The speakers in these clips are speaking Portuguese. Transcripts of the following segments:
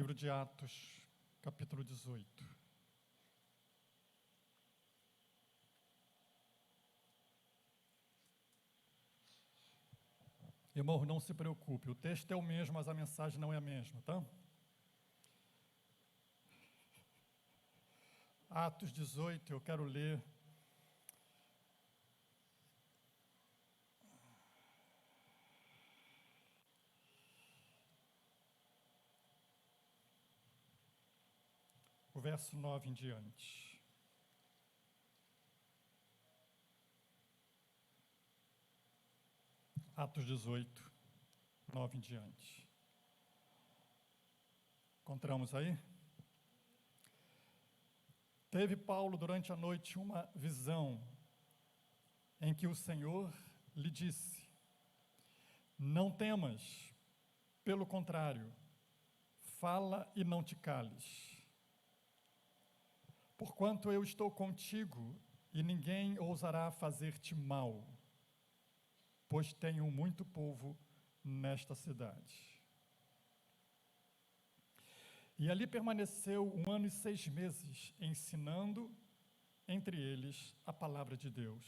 Livro de Atos, capítulo 18. Irmão, não se preocupe, o texto é o mesmo, mas a mensagem não é a mesma, tá? Atos 18, eu quero ler o verso 9 em diante. Atos 18, 9 em diante. Encontramos aí? Teve Paulo durante a noite uma visão em que o Senhor lhe disse: não temas, pelo contrário, fala e não te cales. Porquanto eu estou contigo e ninguém ousará fazer-te mal, pois tenho muito povo nesta cidade. E ali permaneceu 1 ano e 6 meses, ensinando entre eles a palavra de Deus.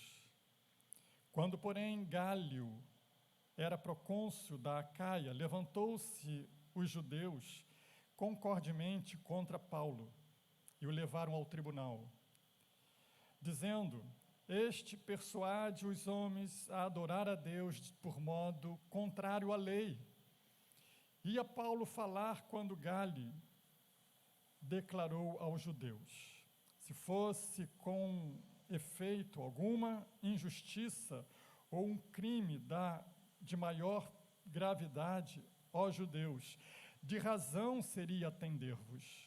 Quando, porém, Gálio era procônsul da Acaia, levantou-se os judeus concordemente contra Paulo e o levaram ao tribunal, dizendo: este persuade os homens a adorar a Deus por modo contrário à lei. Ia Paulo falar quando Gálio declarou aos judeus: se fosse com efeito alguma injustiça ou um crime de maior gravidade, ó judeus, de razão seria atender-vos.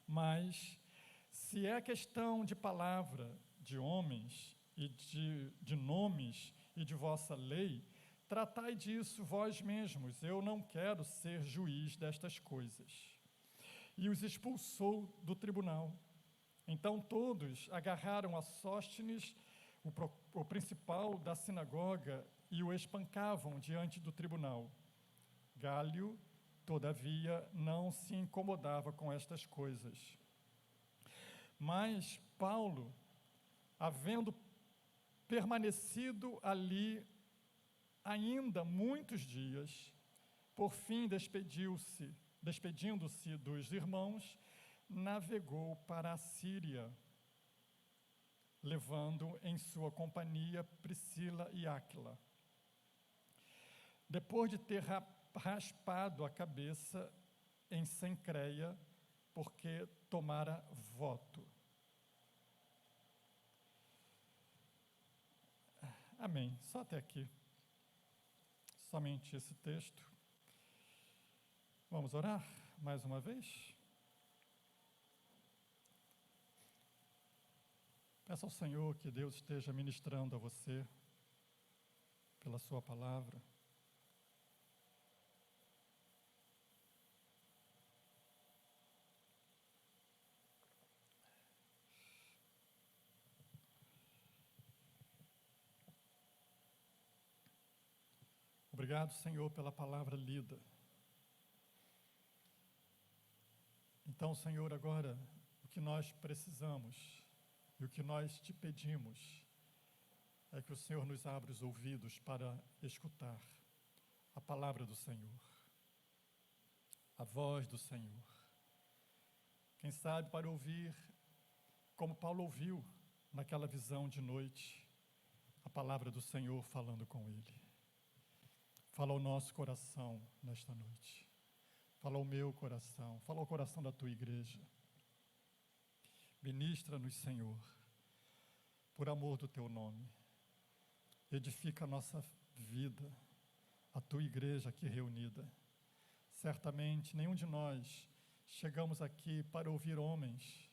Mas, se é questão de palavra, de homens e de nomes e de vossa lei, tratai disso vós mesmos, eu não quero ser juiz destas coisas. E os expulsou do tribunal. Então todos agarraram a Sóstenes, o principal da sinagoga, e o espancavam diante do tribunal. Gálio, todavia, não se incomodava com estas coisas. Mas Paulo, havendo permanecido ali ainda muitos dias, por fim despedindo-se dos irmãos, navegou para a Síria, levando em sua companhia Priscila e Áquila. Depois de ter raspado a cabeça em Cencreia, porque tomara voto. Amém. Só até aqui. Somente esse texto. Vamos orar mais uma vez? Peço ao Senhor que Deus esteja ministrando a você pela sua palavra. Obrigado, Senhor, pela palavra lida. Então, Senhor, agora o que nós precisamos e o que nós te pedimos é que o Senhor nos abra os ouvidos para escutar a palavra do Senhor, a voz do Senhor. Quem sabe para ouvir, como Paulo ouviu naquela visão de noite, a palavra do Senhor falando com ele. Fala ao nosso coração nesta noite. Fala ao meu coração. Fala ao coração da tua igreja. Ministra-nos, Senhor, por amor do teu nome. Edifica a nossa vida, a tua igreja aqui reunida. Certamente nenhum de nós chegamos aqui para ouvir homens,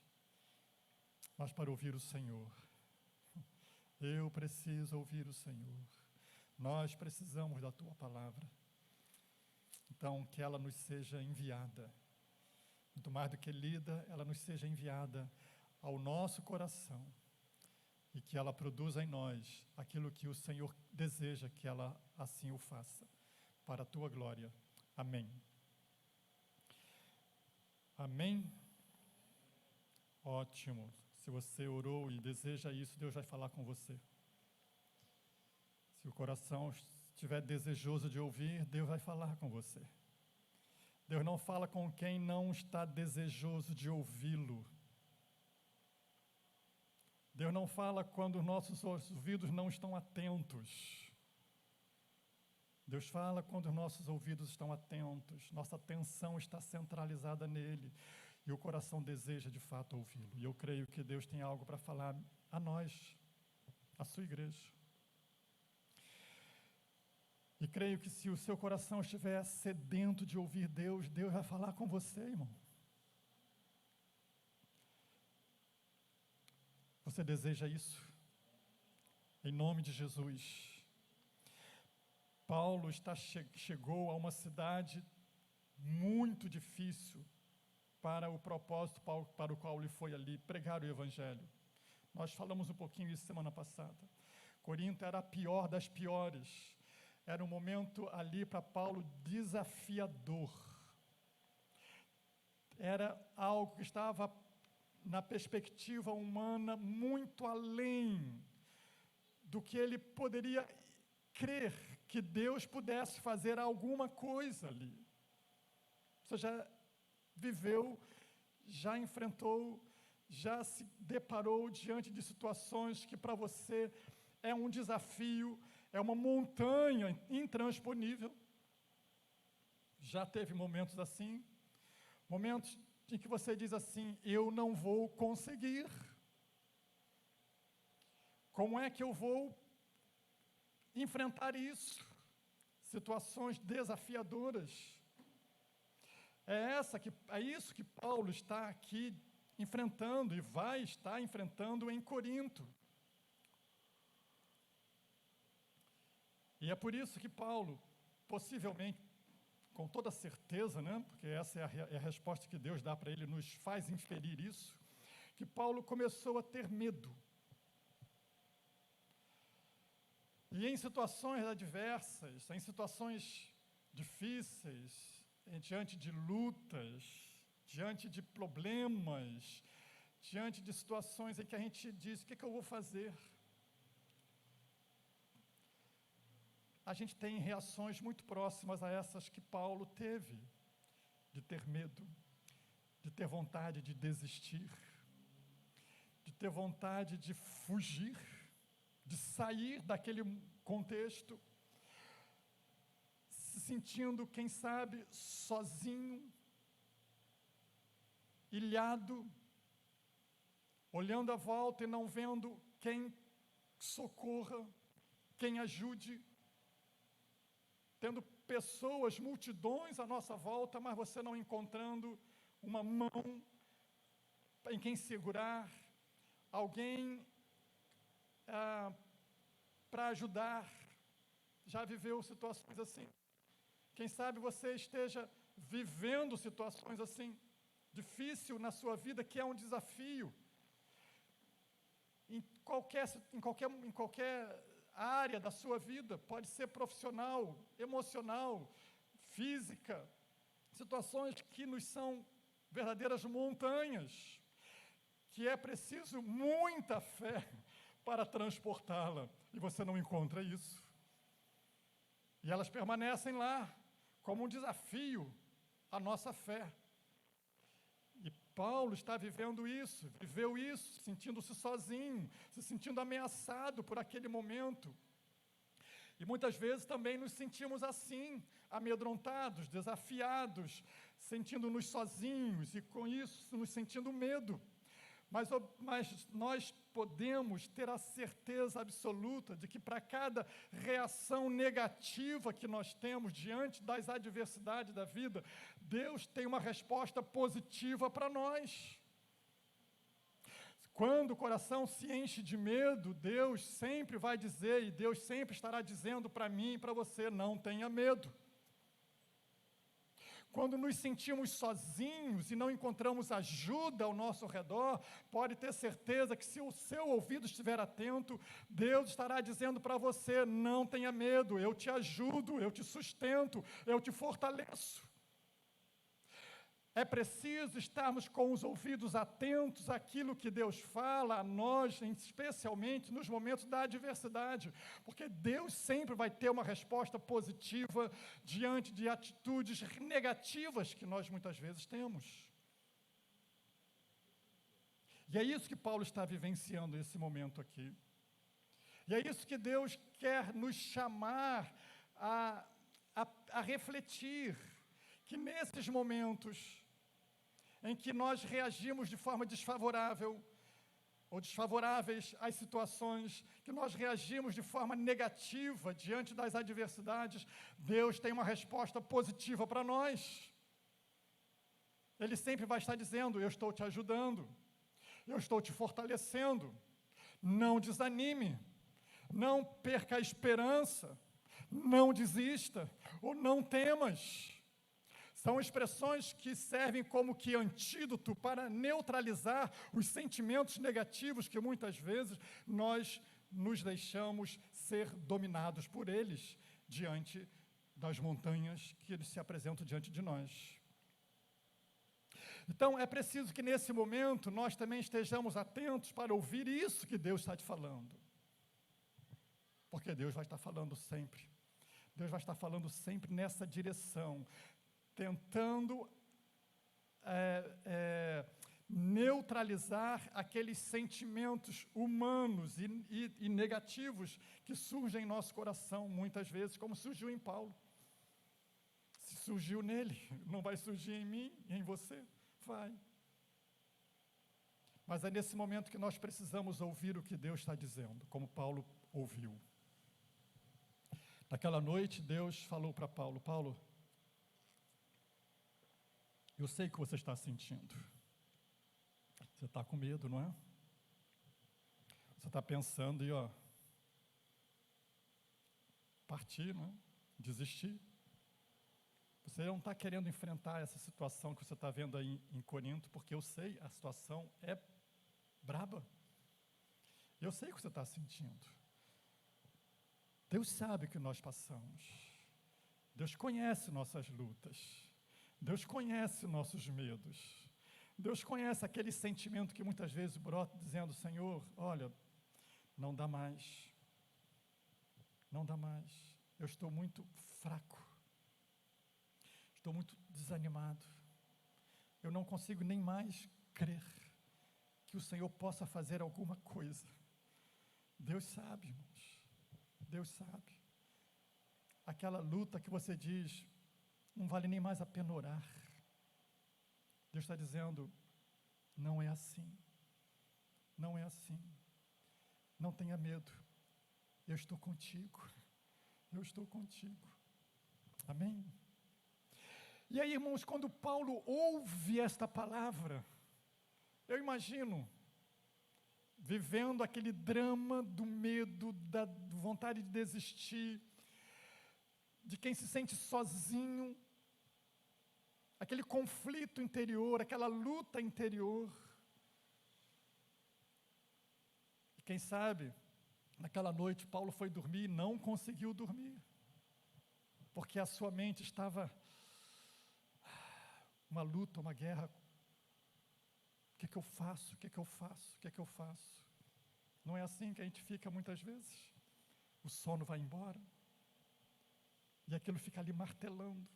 mas para ouvir o Senhor. Eu preciso ouvir o Senhor. Nós precisamos da tua palavra. Então, que ela nos seja enviada. Muito mais do que lida, ela nos seja enviada ao nosso coração. E que ela produza em nós aquilo que o Senhor deseja que ela assim o faça. Para a tua glória. Amém. Amém? Ótimo. Se você orou e deseja isso, Deus vai falar com você. Se o coração estiver desejoso de ouvir, Deus vai falar com você. Deus não fala com quem não está desejoso de ouvi-lo. Deus não fala quando nossos ouvidos não estão atentos. Deus fala quando os nossos ouvidos estão atentos, nossa atenção está centralizada nele e o coração deseja de fato ouvi-lo. E eu creio que Deus tem algo para falar a nós, a sua igreja. E creio que se o seu coração estiver sedento de ouvir Deus, Deus vai falar com você, irmão. Você deseja isso? Em nome de Jesus. Paulo chegou a uma cidade muito difícil para o propósito para o qual ele foi ali, pregar o Evangelho. Nós falamos um pouquinho isso semana passada. Corinto era a pior das piores. Era um momento ali para Paulo desafiador. Era algo que estava na perspectiva humana muito além do que ele poderia crer que Deus pudesse fazer alguma coisa ali. Você já viveu, já enfrentou, já se deparou diante de situações que para você é um desafio, é uma montanha intransponível. Já teve momentos assim, momentos em que você diz assim, eu não vou conseguir. Como é que eu vou enfrentar isso? Situações desafiadoras. É isso que Paulo está aqui enfrentando e vai estar enfrentando em Corinto. E é por isso que Paulo, possivelmente, com toda certeza, né, porque essa é a resposta que Deus dá para ele, nos faz inferir isso, que Paulo começou a ter medo. E em situações adversas, em situações difíceis, diante de lutas, diante de problemas, diante de situações em que a gente diz, o que eu vou fazer? A gente tem reações muito próximas a essas que Paulo teve, de ter medo, de ter vontade de desistir, de ter vontade de fugir, de sair daquele contexto, se sentindo, quem sabe, sozinho, ilhado, olhando à volta e não vendo quem socorra, quem ajude, tendo pessoas, multidões à nossa volta, mas você não encontrando uma mão em quem segurar, alguém para ajudar. Já viveu situações assim? Quem sabe você esteja vivendo situações assim, difícil na sua vida, que é um desafio. Em qualquer área da sua vida, pode ser profissional, emocional, física, situações que nos são verdadeiras montanhas, que é preciso muita fé para transportá-la, e você não encontra isso. E elas permanecem lá, como um desafio à nossa fé. E Paulo está vivendo isso, viveu isso, sentindo-se sozinho, se sentindo ameaçado por aquele momento. E muitas vezes também nos sentimos assim, amedrontados, desafiados, sentindo-nos sozinhos e com isso nos sentindo medo. Mas nós podemos ter a certeza absoluta de que para cada reação negativa que nós temos diante das adversidades da vida, Deus tem uma resposta positiva para nós. Quando o coração se enche de medo, Deus sempre vai dizer, e Deus sempre estará dizendo para mim e para você, não tenha medo. Quando nos sentimos sozinhos e não encontramos ajuda ao nosso redor, pode ter certeza que se o seu ouvido estiver atento, Deus estará dizendo para você, não tenha medo, eu te ajudo, eu te sustento, eu te fortaleço. É preciso estarmos com os ouvidos atentos àquilo que Deus fala a nós, especialmente nos momentos da adversidade, porque Deus sempre vai ter uma resposta positiva diante de atitudes negativas que nós muitas vezes temos. E é isso que Paulo está vivenciando nesse momento aqui. E é isso que Deus quer nos chamar a refletir, que nesses momentos em que nós reagimos de forma desfavorável, ou desfavoráveis às situações, que nós reagimos de forma negativa diante das adversidades, Deus tem uma resposta positiva para nós. Ele sempre vai estar dizendo: eu estou te ajudando, eu estou te fortalecendo, não desanime, não perca a esperança, não desista, ou não temas. São expressões que servem como que antídoto para neutralizar os sentimentos negativos que muitas vezes nós nos deixamos ser dominados por eles diante das montanhas que eles se apresentam diante de nós. Então, é preciso que nesse momento nós também estejamos atentos para ouvir isso que Deus está te falando. Porque Deus vai estar falando sempre. Deus vai estar falando sempre nessa direção, tentando neutralizar aqueles sentimentos humanos e negativos que surgem em nosso coração, muitas vezes, como surgiu em Paulo. Se surgiu nele, não vai surgir em mim e em você? Vai. Mas é nesse momento que nós precisamos ouvir o que Deus está dizendo, como Paulo ouviu. Naquela noite, Deus falou para Paulo: Paulo, eu sei o que você está sentindo. Você está com medo, não é? Você está pensando em partir, não é? Desistir. Você não está querendo enfrentar essa situação que você está vendo aí em Corinto, porque eu sei, a situação é braba. Eu sei o que você está sentindo. Deus sabe o que nós passamos. Deus conhece nossas lutas. Deus conhece nossos medos. Deus conhece aquele sentimento que muitas vezes brota dizendo: Senhor, olha, não dá mais. Não dá mais. Eu estou muito fraco. Estou muito desanimado. Eu não consigo nem mais crer que o Senhor possa fazer alguma coisa. Deus sabe, irmãos. Deus sabe. Aquela luta que você diz: não vale nem mais a pena orar. Deus está dizendo: não é assim. Não é assim. Não tenha medo. Eu estou contigo. Eu estou contigo. Amém? E aí, irmãos, quando Paulo ouve esta palavra, eu imagino vivendo aquele drama do medo, da vontade de desistir, de quem se sente sozinho, aquele conflito interior, aquela luta interior. E quem sabe, naquela noite, Paulo foi dormir e não conseguiu dormir, porque a sua mente estava uma luta, uma guerra. O que eu faço? O que eu faço? O que eu faço? Não é assim que a gente fica muitas vezes? O sono vai embora e aquilo fica ali martelando.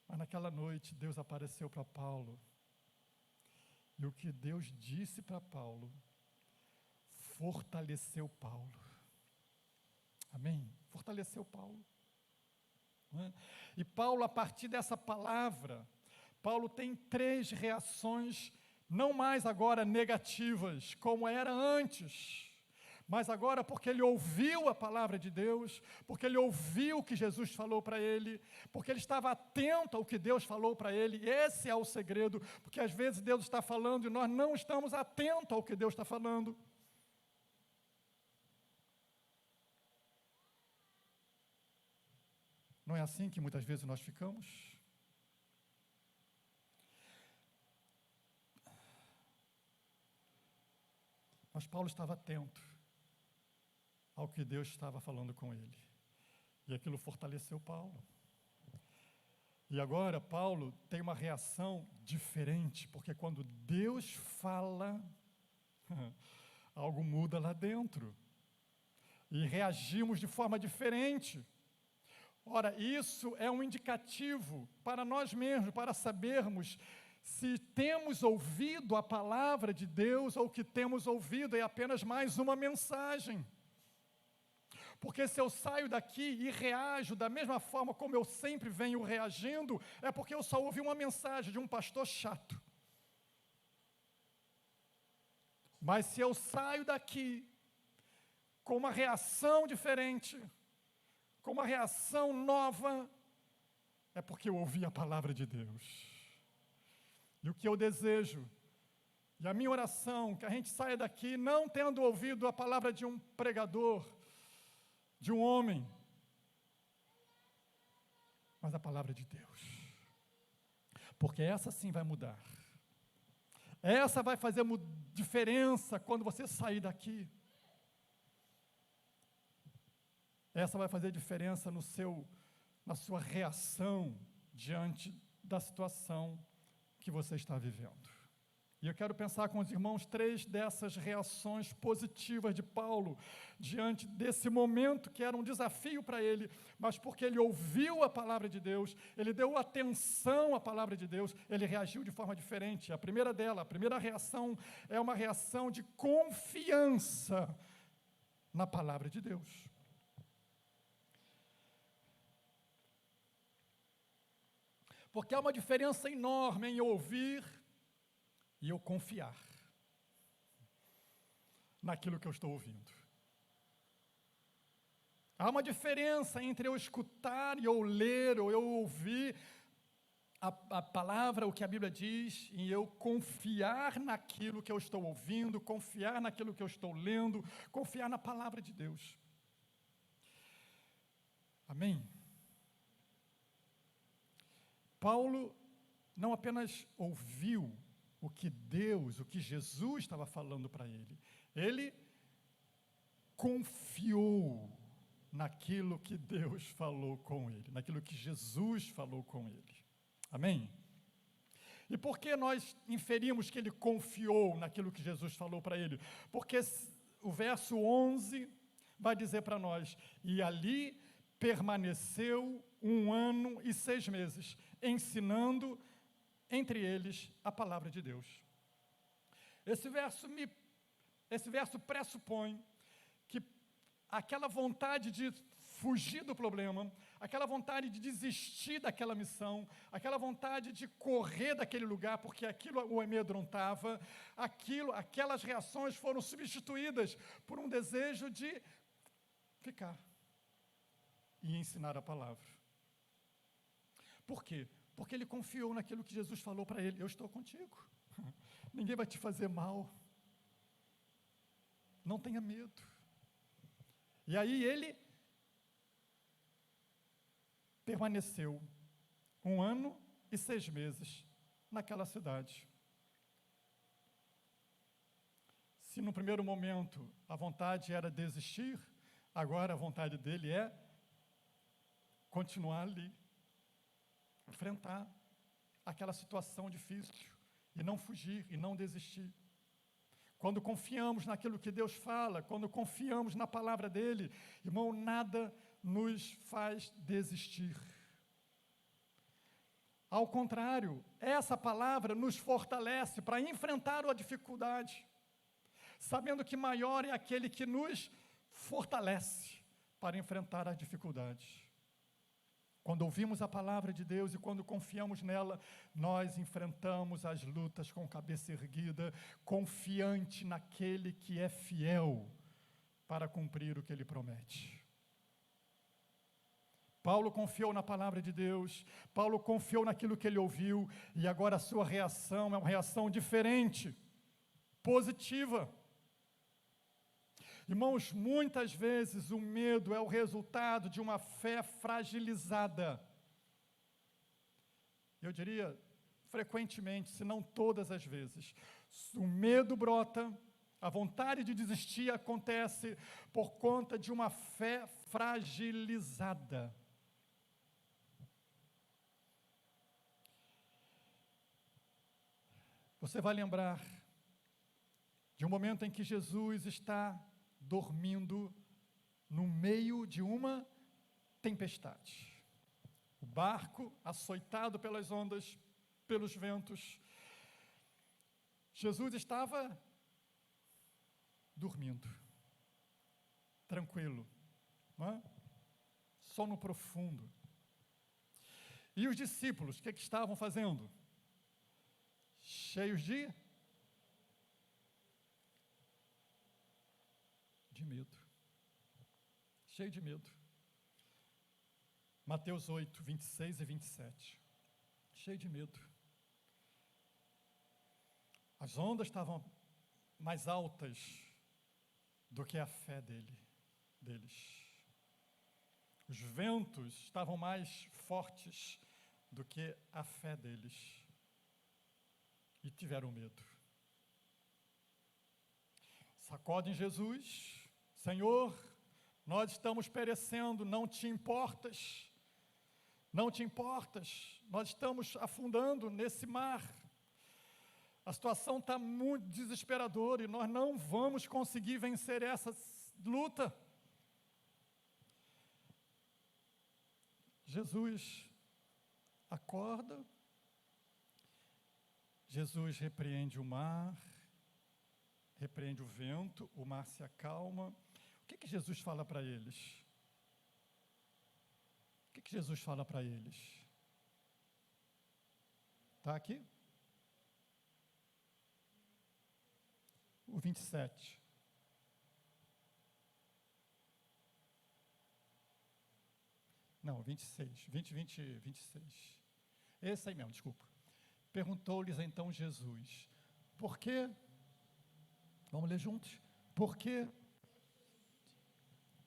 Mas naquela noite Deus apareceu para Paulo, e o que Deus disse para Paulo fortaleceu Paulo. Amém? Fortaleceu Paulo. Não é? E Paulo, a partir dessa palavra, Paulo tem 3 reações, não mais agora negativas, como era antes, mas agora porque ele ouviu a palavra de Deus, porque ele ouviu o que Jesus falou para ele, porque ele estava atento ao que Deus falou para ele. Esse é o segredo, porque às vezes Deus está falando e nós não estamos atentos ao que Deus está falando. Não é assim que muitas vezes nós ficamos? Mas Paulo estava atento ao que Deus estava falando com ele. E aquilo fortaleceu Paulo. E agora Paulo tem uma reação diferente, porque quando Deus fala, algo muda lá dentro. E reagimos de forma diferente. Ora, isso é um indicativo para nós mesmos, para sabermos se temos ouvido a palavra de Deus ou o que temos ouvido é apenas mais uma mensagem. Porque se eu saio daqui e reajo da mesma forma como eu sempre venho reagindo, é porque eu só ouvi uma mensagem de um pastor chato. Mas se eu saio daqui com uma reação diferente, com uma reação nova, é porque eu ouvi a palavra de Deus. E o que eu desejo, e a minha oração, que a gente saia daqui não tendo ouvido a palavra de um pregador, de um homem, mas a palavra de Deus. Porque essa sim vai mudar. Essa vai fazer diferença quando você sair daqui. Essa vai fazer diferença na sua reação diante da situação que você está vivendo. E eu quero pensar com os irmãos 3 dessas reações positivas de Paulo, diante desse momento que era um desafio para ele, mas porque ele ouviu a palavra de Deus, ele deu atenção à palavra de Deus, ele reagiu de forma diferente. A primeira reação é uma reação de confiança na palavra de Deus. Porque há uma diferença enorme em eu ouvir e eu confiar naquilo que eu estou ouvindo. Há uma diferença entre eu escutar e eu ler, ou eu ouvir a palavra, o que a Bíblia diz, e eu confiar naquilo que eu estou ouvindo, confiar naquilo que eu estou lendo, confiar na palavra de Deus. Amém? Paulo não apenas ouviu o que Jesus estava falando para ele, ele confiou naquilo que Deus falou com ele, naquilo que Jesus falou com ele. Amém? E por que nós inferimos que ele confiou naquilo que Jesus falou para ele? Porque o verso 11 vai dizer para nós, e ali permaneceu 1 ano e 6 meses, ensinando entre eles a palavra de Deus. Esse verso pressupõe que aquela vontade de fugir do problema, aquela vontade de desistir daquela missão, aquela vontade de correr daquele lugar, porque aquilo o amedrontava, aquelas reações foram substituídas por um desejo de ficar e ensinar a palavra. Por quê? Porque ele confiou naquilo que Jesus falou para ele: eu estou contigo, ninguém vai te fazer mal, não tenha medo. E aí ele permaneceu 1 ano e 6 meses naquela cidade. Se no primeiro momento a vontade era desistir, agora a vontade dele é continuar ali, enfrentar aquela situação difícil e não fugir e não desistir. Quando confiamos naquilo que Deus fala, quando confiamos na palavra dele, irmão, nada nos faz desistir. Ao contrário, essa palavra nos fortalece para enfrentar a dificuldade, sabendo que maior é aquele que nos fortalece para enfrentar as dificuldades. Quando ouvimos a palavra de Deus e quando confiamos nela, nós enfrentamos as lutas com cabeça erguida, confiante naquele que é fiel para cumprir o que ele promete. Paulo confiou na palavra de Deus, Paulo confiou naquilo que ele ouviu, e agora a sua reação é uma reação diferente, positiva. Irmãos, muitas vezes o medo é o resultado de uma fé fragilizada. Eu diria, frequentemente, se não todas as vezes. O medo brota, a vontade de desistir acontece por conta de uma fé fragilizada. Você vai lembrar de um momento em que Jesus está dormindo no meio de uma tempestade. O barco, açoitado pelas ondas, pelos ventos. Jesus estava dormindo, tranquilo, não é? Sono profundo. E os discípulos, o que estavam fazendo? Cheios de medo. Cheio de medo. Mateus 8, 26 e 27. Cheio de medo. As ondas estavam mais altas do que a fé deles. Os ventos estavam mais fortes do que a fé deles. E tiveram medo. Sacodem Jesus. Senhor, nós estamos perecendo, não te importas, nós estamos afundando nesse mar, a situação está muito desesperadora e nós não vamos conseguir vencer essa luta. Jesus acorda, Jesus repreende o mar, repreende o vento, o mar se acalma. O que Jesus fala para eles? O que Jesus fala para eles? Está aqui? O 27. Não, 26. 26. Esse aí mesmo, desculpa. Perguntou-lhes então Jesus, por quê? Vamos ler juntos? Por que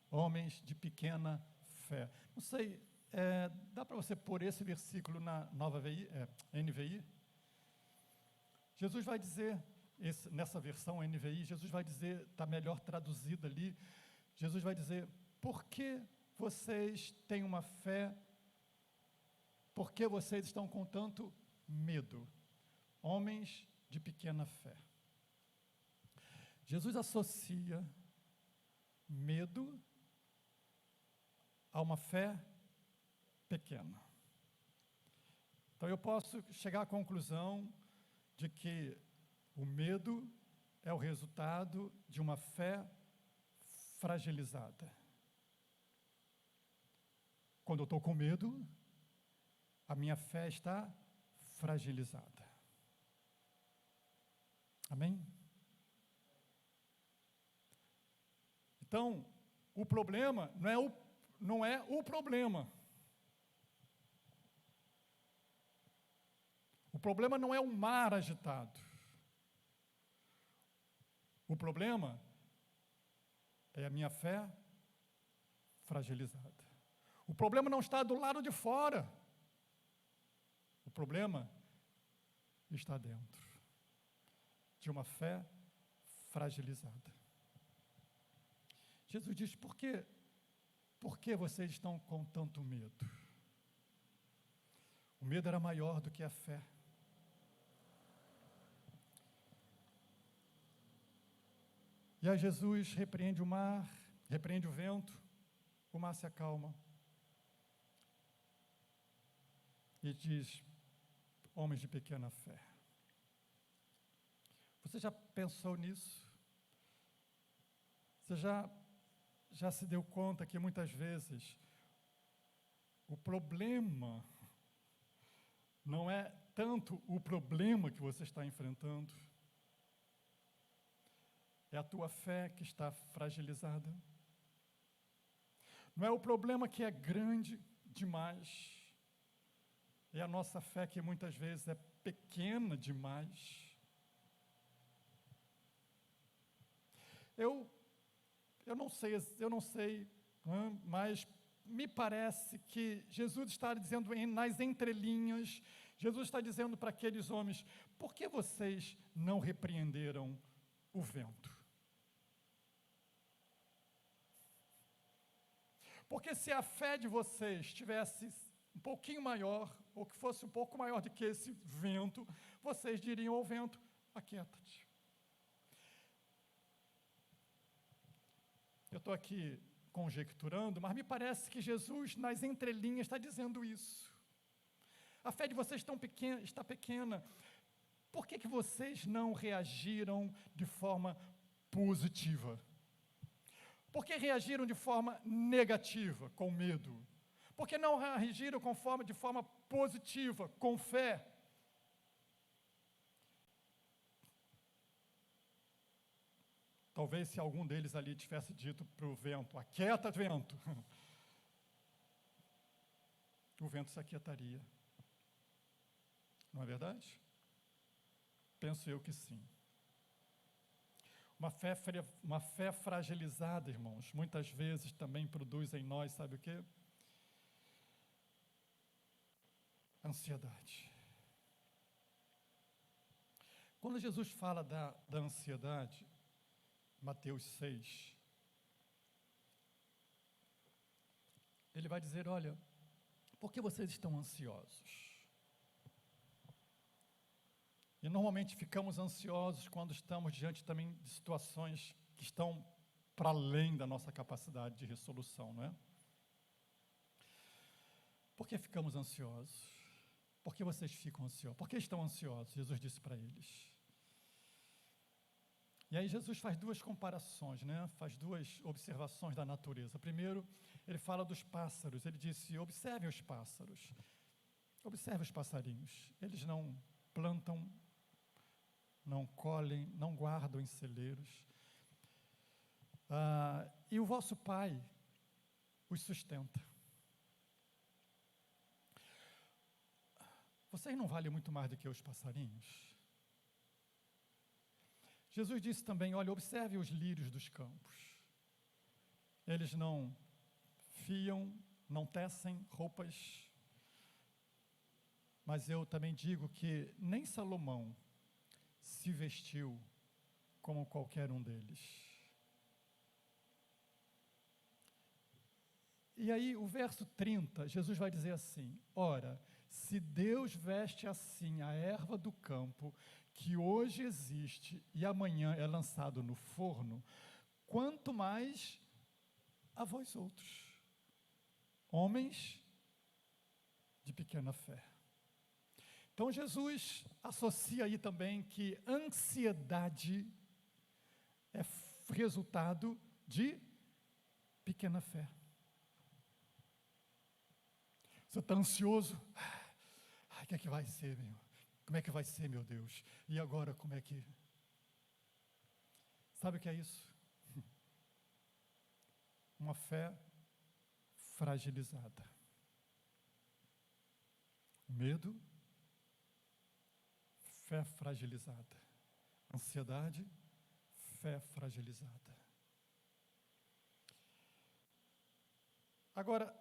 homens de pequena fé? Não sei, dá para você pôr esse versículo na nova NVI? Jesus vai dizer, nessa versão NVI, Jesus vai dizer, está melhor traduzido ali, Jesus vai dizer, por que vocês têm uma fé, por que vocês estão com tanto medo? Homens de pequena fé. Jesus associa medo a uma fé pequena. Então eu posso chegar à conclusão de que o medo é o resultado de uma fé fragilizada. Quando eu estou com medo, a minha fé está fragilizada. Amém? Então, o problema não é o problema. O problema não é o mar agitado. O problema é a minha fé fragilizada. O problema não está do lado de fora. O problema está dentro de uma fé fragilizada. Jesus diz, por que vocês estão com tanto medo? O medo era maior do que a fé. E aí Jesus repreende o mar, repreende o vento, o mar se acalma. E diz, homens de pequena fé. Você já pensou nisso? Você já se deu conta que muitas vezes o problema não é tanto o problema que você está enfrentando, é a tua fé que está fragilizada. Não é o problema que é grande demais, é a nossa fé que muitas vezes é pequena demais. Eu não sei, mas me parece que Jesus está dizendo nas entrelinhas, Jesus está dizendo para aqueles homens, por que vocês não repreenderam o vento? Porque se a fé de vocês tivesse um pouquinho maior, ou que fosse um pouco maior do que esse vento, vocês diriam ao vento, Aquieta-te. Eu estou aqui conjecturando, mas me parece que Jesus, nas entrelinhas, está dizendo isso. A fé de vocês está pequena. Por que vocês não reagiram de forma positiva? Por que reagiram de forma negativa, com medo? Por que não reagiram de forma positiva, com fé? Talvez se algum deles ali tivesse dito para o vento, aquieta, vento, o vento se aquietaria. Não é verdade? Penso eu que sim. Uma fé fragilizada, irmãos, muitas vezes também produz em nós, sabe o quê? Ansiedade. Quando Jesus fala da ansiedade, Mateus 6, ele vai dizer, olha, por que vocês estão ansiosos? E normalmente ficamos ansiosos quando estamos diante também de situações que estão para além da nossa capacidade de resolução, não é? Por que ficamos ansiosos? Por que vocês ficam ansiosos? Por que estão ansiosos? Jesus disse para eles. E aí Jesus faz duas comparações, né? Faz duas observações da natureza. Primeiro, ele fala dos pássaros. Ele disse, observem os pássaros. Observe os passarinhos. Eles não plantam, não colhem, não guardam em celeiros. E o vosso Pai os sustenta. Vocês não valem muito mais do que os passarinhos? Jesus disse também, olha, observe os lírios dos campos. Eles não fiam, não tecem roupas, mas eu também digo que nem Salomão se vestiu como qualquer um deles. E aí o verso 30, Jesus vai dizer assim, ora, se Deus veste assim a erva do campo, que hoje existe e amanhã é lançado no forno, quanto mais a vós outros, homens de pequena fé. Então Jesus associa aí também que ansiedade é resultado de pequena fé. Você está ansioso? O que é que vai ser, meu? Como é que vai ser, meu Deus? E agora, como é que... Sabe o que é isso? Uma fé fragilizada. Medo, fé fragilizada. Ansiedade, fé fragilizada. Agora,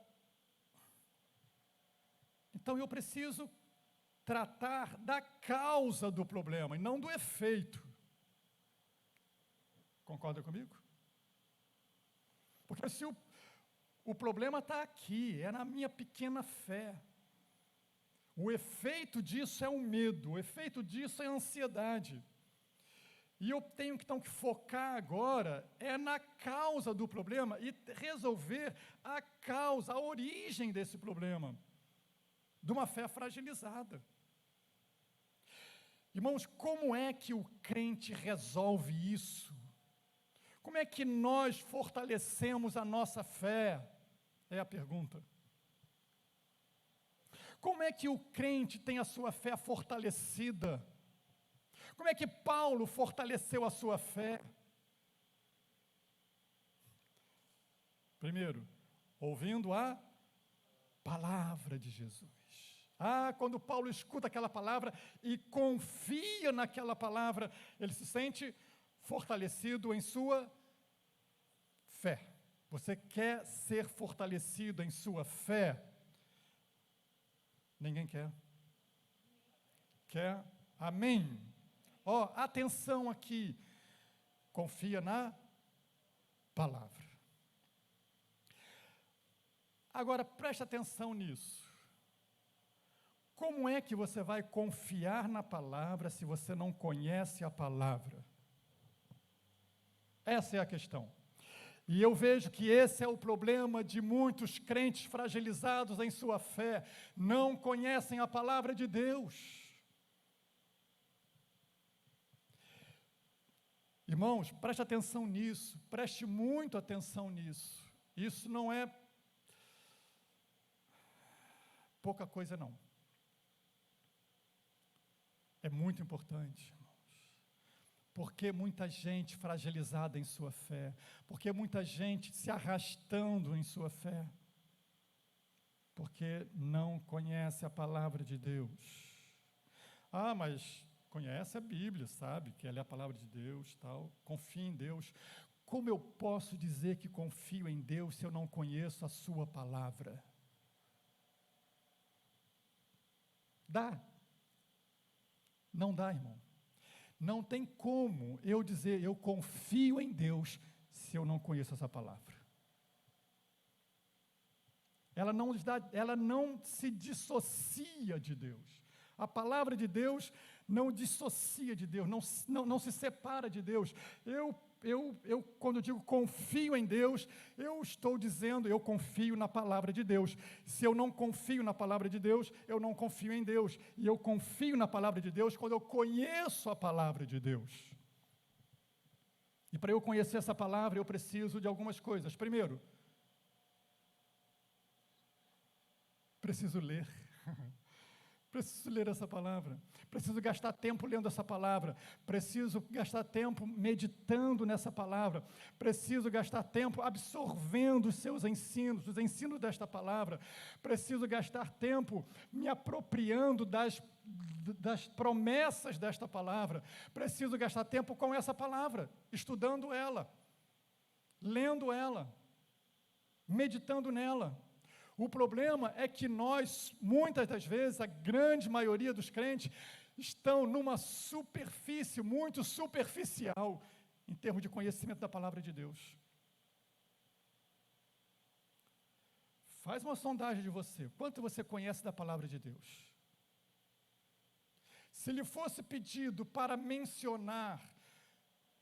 então eu preciso tratar da causa do problema e não do efeito. Concorda comigo? Porque se o problema está aqui, é na minha pequena fé. O efeito disso é o medo, o efeito disso é a ansiedade. E eu tenho então que focar agora na causa do problema e resolver a causa, a origem desse problema, de uma fé fragilizada. Irmãos, como é que o crente resolve isso? Como é que nós fortalecemos a nossa fé? É a pergunta. Como é que o crente tem a sua fé fortalecida? Como é que Paulo fortaleceu a sua fé? Primeiro, ouvindo a palavra de Jesus. Quando Paulo escuta aquela palavra e confia naquela palavra, ele se sente fortalecido em sua fé. Você quer ser fortalecido em sua fé? Ninguém quer. Quer? Amém. Atenção aqui. Confia na palavra. Agora, preste atenção nisso. Como é que você vai confiar na palavra se você não conhece a palavra? Essa é a questão. E eu vejo que esse é o problema de muitos crentes fragilizados em sua fé. Não conhecem a palavra de Deus. Irmãos, preste atenção nisso, preste muito atenção nisso. Isso não é pouca coisa, não. É muito importante, irmãos. Porque muita gente fragilizada em sua fé, porque muita gente se arrastando em sua fé, porque não conhece a palavra de Deus. Ah, mas conhece a Bíblia, sabe que ela é a palavra de Deus, tal, confia em Deus. Como eu posso dizer que confio em Deus se eu não conheço a sua palavra? Dá? Não dá, irmão. Não tem como eu dizer eu confio em Deus se eu não conheço essa palavra. Ela não se dissocia de Deus. A palavra de Deus não dissocia de Deus, não se separa de Deus. Quando eu digo confio em Deus, eu estou dizendo, eu confio na palavra de Deus. Se eu não confio na palavra de Deus, eu não confio em Deus. E eu confio na palavra de Deus quando eu conheço a palavra de Deus. E para eu conhecer essa palavra, eu preciso de algumas coisas. Primeiro, preciso ler. Preciso ler essa palavra, preciso gastar tempo lendo essa palavra, preciso gastar tempo meditando nessa palavra, preciso gastar tempo absorvendo os seus ensinos, os ensinos desta palavra, preciso gastar tempo me apropriando das promessas desta palavra, preciso gastar tempo com essa palavra, estudando ela, lendo ela, meditando nela. O problema é que nós, muitas das vezes, a grande maioria dos crentes, estão numa superfície muito superficial em termos de conhecimento da palavra de Deus. Faz uma sondagem de você. Quanto você conhece da palavra de Deus? Se lhe fosse pedido para mencionar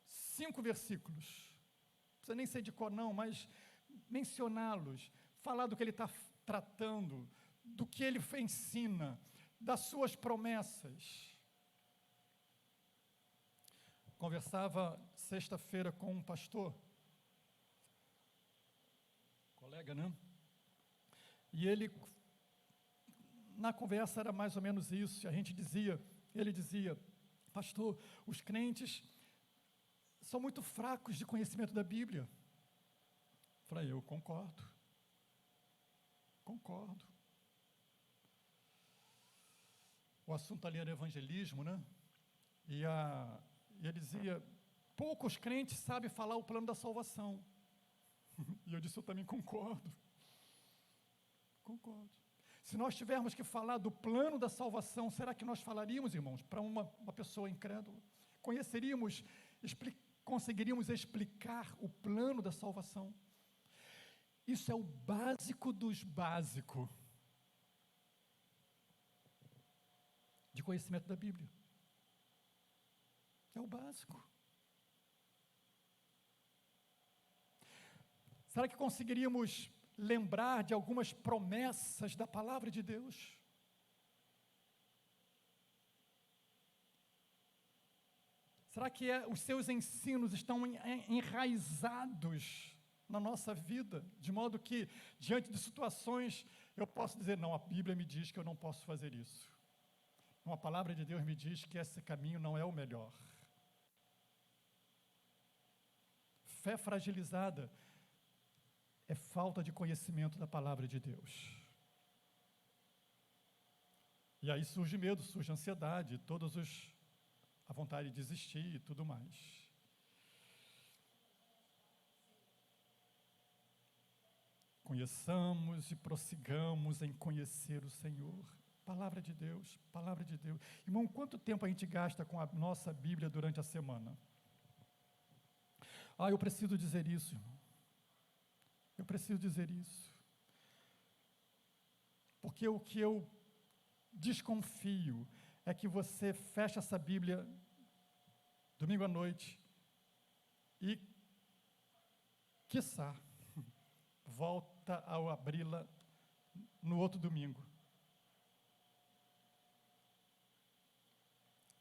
5 versículos, não precisa nem ser de cor não, mas mencioná-los, falar do que ele está tratando, do que ele ensina, das suas promessas. Conversava sexta-feira com um pastor, colega, né? E ele, na conversa era mais ou menos isso, ele dizia, pastor, os crentes são muito fracos de conhecimento da Bíblia. Falei, eu concordo. O assunto ali era evangelismo, né? E ele dizia, poucos crentes sabem falar o plano da salvação. E eu disse, eu também concordo. Se nós tivermos que falar do plano da salvação, será que nós falaríamos, irmãos, para uma pessoa incrédula? Conseguiríamos explicar o plano da salvação? Isso é o básico dos básicos de conhecimento da Bíblia. É o básico. Será que conseguiríamos lembrar de algumas promessas da palavra de Deus? Será que os seus ensinos estão enraizados na nossa vida, de modo que, diante de situações, eu posso dizer, não, a Bíblia me diz que eu não posso fazer isso. Não, a palavra de Deus me diz que esse caminho não é o melhor. Fé fragilizada é falta de conhecimento da palavra de Deus. E aí surge medo, surge ansiedade, a vontade de desistir e tudo mais. Conheçamos e prossigamos em conhecer o Senhor. Palavra de Deus, palavra de Deus. Irmão, quanto tempo a gente gasta com a nossa Bíblia durante a semana? Eu preciso dizer isso, irmão. Porque o que eu desconfio é que você fecha essa Bíblia domingo à noite e, quiçá, volta ao abri-la no outro domingo.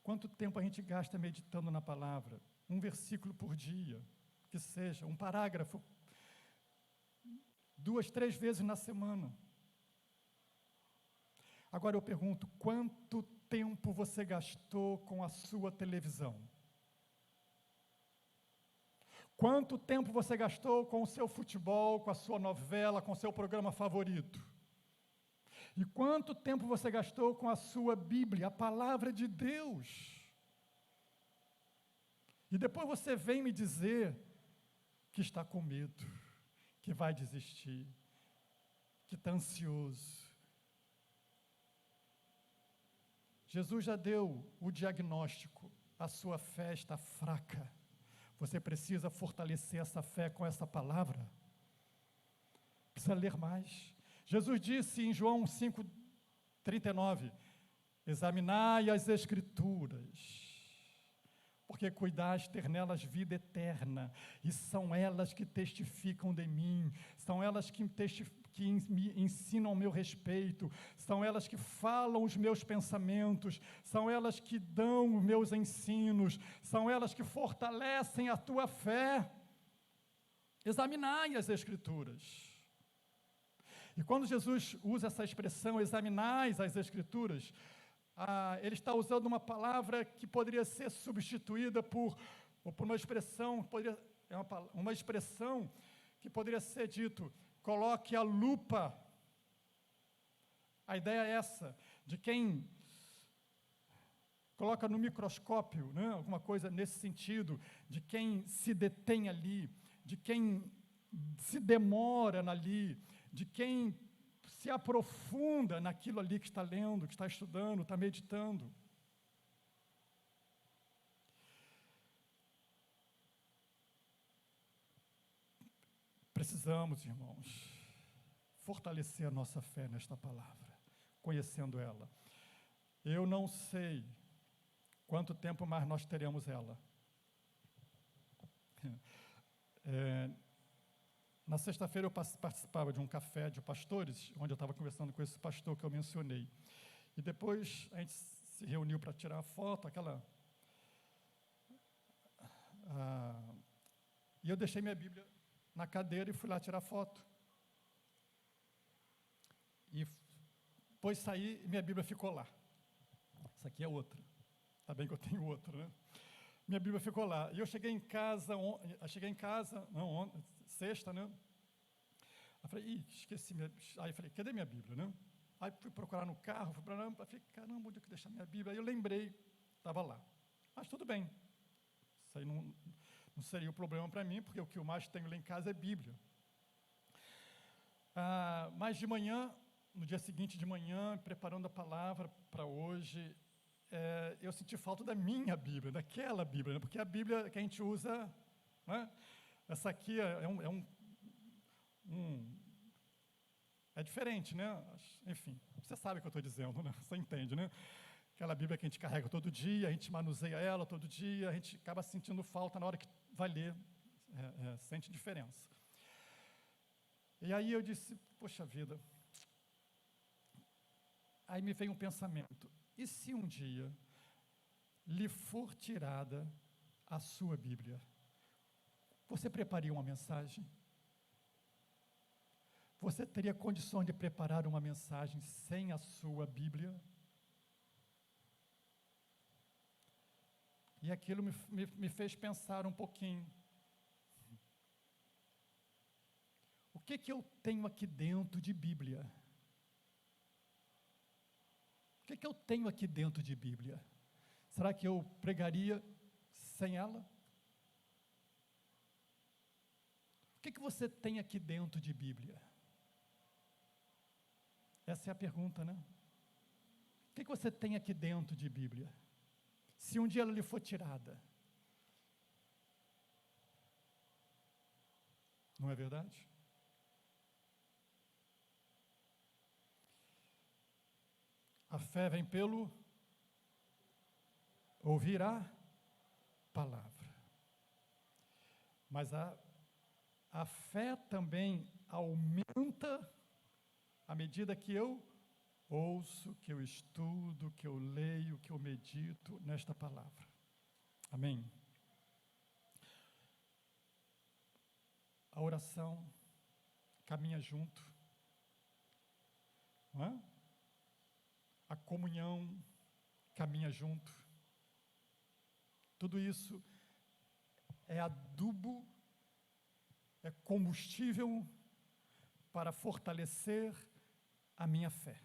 Quanto tempo a gente gasta meditando na palavra? Um versículo por dia, que seja, um parágrafo, 2, 3 vezes na semana. Agora eu pergunto, quanto tempo você gastou com a sua televisão? Quanto tempo você gastou com o seu futebol, com a sua novela, com o seu programa favorito? E quanto tempo você gastou com a sua Bíblia, a palavra de Deus? E depois você vem me dizer que está com medo, que vai desistir, que está ansioso. Jesus já deu o diagnóstico, a sua fé está fraca. Você precisa fortalecer essa fé com essa palavra. Precisa ler mais. Jesus disse em João 5,39, examinai as Escrituras, porque cuidais ter nelas vida eterna, e são elas que testificam de mim, são elas que me ensinam o meu respeito, são elas que falam os meus pensamentos, são elas que dão os meus ensinos, são elas que fortalecem a tua fé. Examinai as Escrituras. E quando Jesus usa essa expressão, examinais as Escrituras, ele está usando uma palavra que poderia ser substituída por uma expressão, uma expressão que poderia ser dito, coloque a lupa. A ideia é essa, de quem coloca no microscópio, né, alguma coisa nesse sentido, de quem se detém ali, de quem se demora ali, de quem se aprofunda naquilo ali que está lendo, que está estudando, está meditando. Precisamos, irmãos, fortalecer a nossa fé nesta palavra, conhecendo ela. Eu não sei quanto tempo mais nós teremos ela. Na sexta-feira eu participava de um café de pastores, onde eu estava conversando com esse pastor que eu mencionei. E depois a gente se reuniu para tirar a foto, e eu deixei minha Bíblia na cadeira e fui lá tirar foto. E depois saí e minha Bíblia ficou lá. Essa aqui é outra. Está bem que eu tenho outra, né? Minha Bíblia ficou lá. E eu cheguei em casa, sexta, né? Eu falei, esqueci minha Bíblia. Aí eu falei, cadê minha Bíblia, né? Aí fui procurar no carro, falei, caramba, onde é que eu deixei minha Bíblia? Aí eu lembrei, estava lá. Mas tudo bem. Isso aí não seria o problema para mim, porque o que eu mais tenho lá em casa é Bíblia. Mas de manhã, no dia seguinte de manhã, preparando a palavra para hoje, eu senti falta da minha Bíblia, daquela Bíblia, né? Porque a Bíblia que a gente usa, né? Essa aqui é diferente, né? Enfim, você sabe o que eu estou dizendo, né? Você entende, né? Aquela Bíblia que a gente carrega todo dia, a gente manuseia ela todo dia, a gente acaba sentindo falta na hora que vai ler, sente diferença. E aí eu disse, poxa vida, aí me veio um pensamento, e se um dia lhe for tirada a sua Bíblia, você prepararia uma mensagem? Você teria condição de preparar uma mensagem sem a sua Bíblia? E aquilo me fez pensar um pouquinho. O que eu tenho aqui dentro de Bíblia? O que eu tenho aqui dentro de Bíblia? Será que eu pregaria sem ela? O que você tem aqui dentro de Bíblia? Essa é a pergunta, né? O que você tem aqui dentro de Bíblia? Se um dia ela lhe for tirada. Não é verdade? A A fé vem pelo ouvir a palavra. Mas a fé também aumenta à medida que eu ouço, que eu estudo, que eu leio, que eu medito nesta palavra. Amém? A oração caminha junto, não é? A comunhão caminha junto. Tudo isso é adubo, é combustível para fortalecer a minha fé,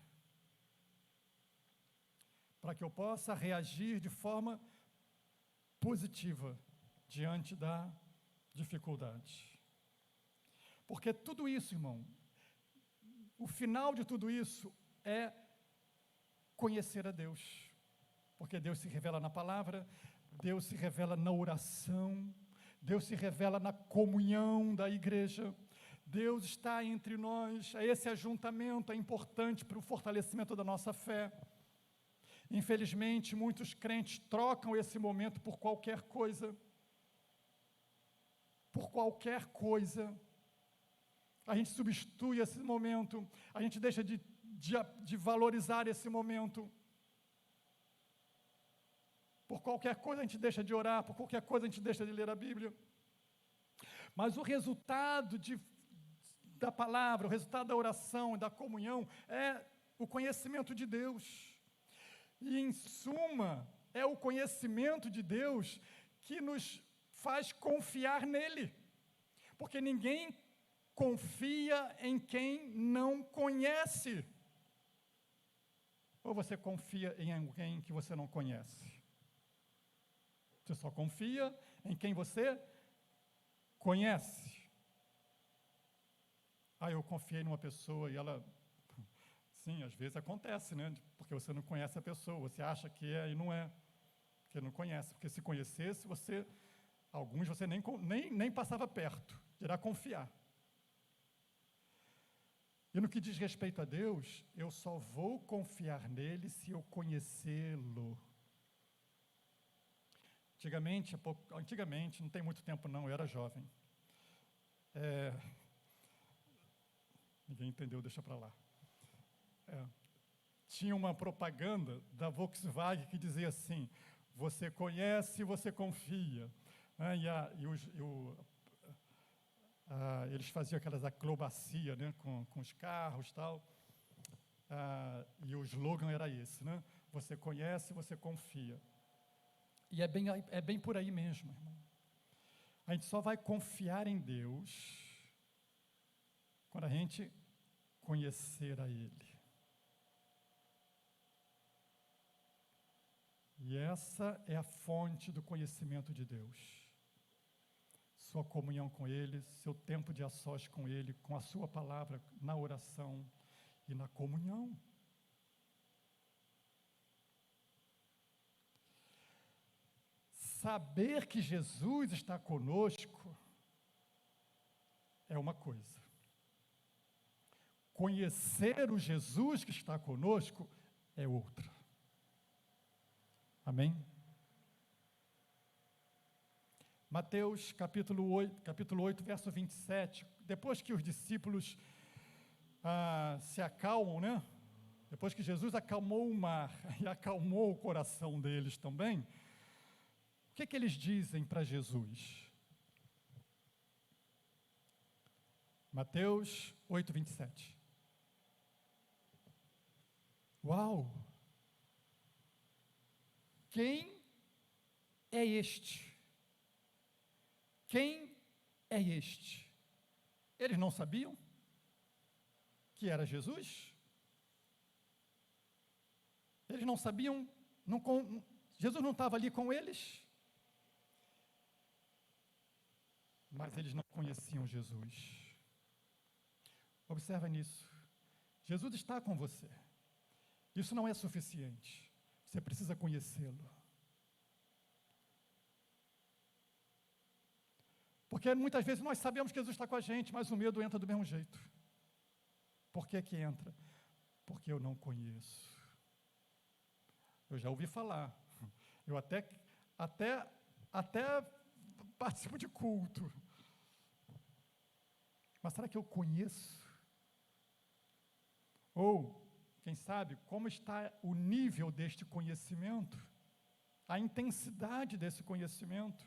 para que eu possa reagir de forma positiva diante da dificuldade. Porque tudo isso, irmão, o final de tudo isso é conhecer a Deus. Porque Deus se revela na palavra, Deus se revela na oração, Deus se revela na comunhão da igreja. Deus está entre nós, esse ajuntamento é importante para o fortalecimento da nossa fé. Infelizmente, muitos crentes trocam esse momento por qualquer coisa. Por qualquer coisa. A gente substitui esse momento, a gente deixa de valorizar esse momento. Por qualquer coisa a gente deixa de orar, por qualquer coisa a gente deixa de ler a Bíblia. Mas o resultado da palavra, o resultado da oração e da comunhão é o conhecimento de Deus. E, em suma, é o conhecimento de Deus que nos faz confiar nele. Porque ninguém confia em quem não conhece. Ou você confia em alguém que você não conhece? Você só confia em quem você conhece. Eu confiei numa pessoa e ela... Sim, às vezes acontece, né? Porque você não conhece a pessoa, você acha que é e não é. Porque não conhece. Porque se conhecesse, alguns você nem passava perto, dirá confiar. E no que diz respeito a Deus, eu só vou confiar nele se eu conhecê-lo. Antigamente, não tem muito tempo não, eu era jovem. Ninguém entendeu, deixa para lá. Tinha uma propaganda da Volkswagen que dizia assim: você conhece, você confia. Eles faziam aquelas acrobacias, né, com os carros e tal. E o slogan era esse, né? Você conhece, você confia. E é bem por aí mesmo, irmão. A gente só vai confiar em Deus quando a gente conhecer a Ele. E essa é a fonte do conhecimento de Deus. Sua comunhão com Ele, seu tempo de a sós com Ele, com a sua palavra, na oração e na comunhão. Saber que Jesus está conosco é uma coisa. Conhecer o Jesus que está conosco é outra. Amém? Mateus capítulo 8, verso 27. Depois que os discípulos se acalmam, né? Depois que Jesus acalmou o mar e acalmou o coração deles também, o que eles dizem para Jesus? Mateus 8, 27. Uau! Quem é este? Quem é este? Eles não sabiam que era Jesus? Eles não sabiam, Jesus não estava ali com eles? Mas eles não conheciam Jesus. Observa nisso. Jesus está com você. Isso não é suficiente. Você precisa conhecê-lo. Porque muitas vezes nós sabemos que Jesus está com a gente, mas o medo entra do mesmo jeito. Por que que entra? Porque eu não conheço. Eu já ouvi falar. Eu até participo de culto. Mas será que eu conheço? Ou, quem sabe, como está o nível deste conhecimento? A intensidade desse conhecimento?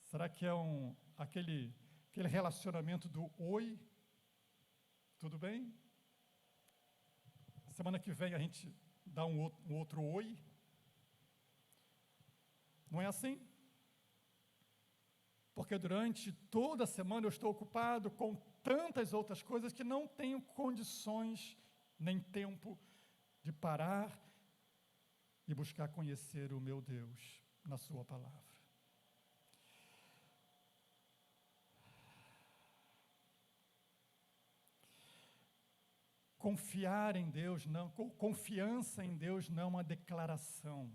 Será que é aquele relacionamento do oi? Tudo bem? Semana que vem a gente dá um outro oi? Não é assim? Porque durante toda a semana eu estou ocupado com tantas outras coisas que não tenho condições nem tempo de parar e buscar conhecer o meu Deus na sua palavra. Confiar em Deus não, confiança em Deus não é uma declaração.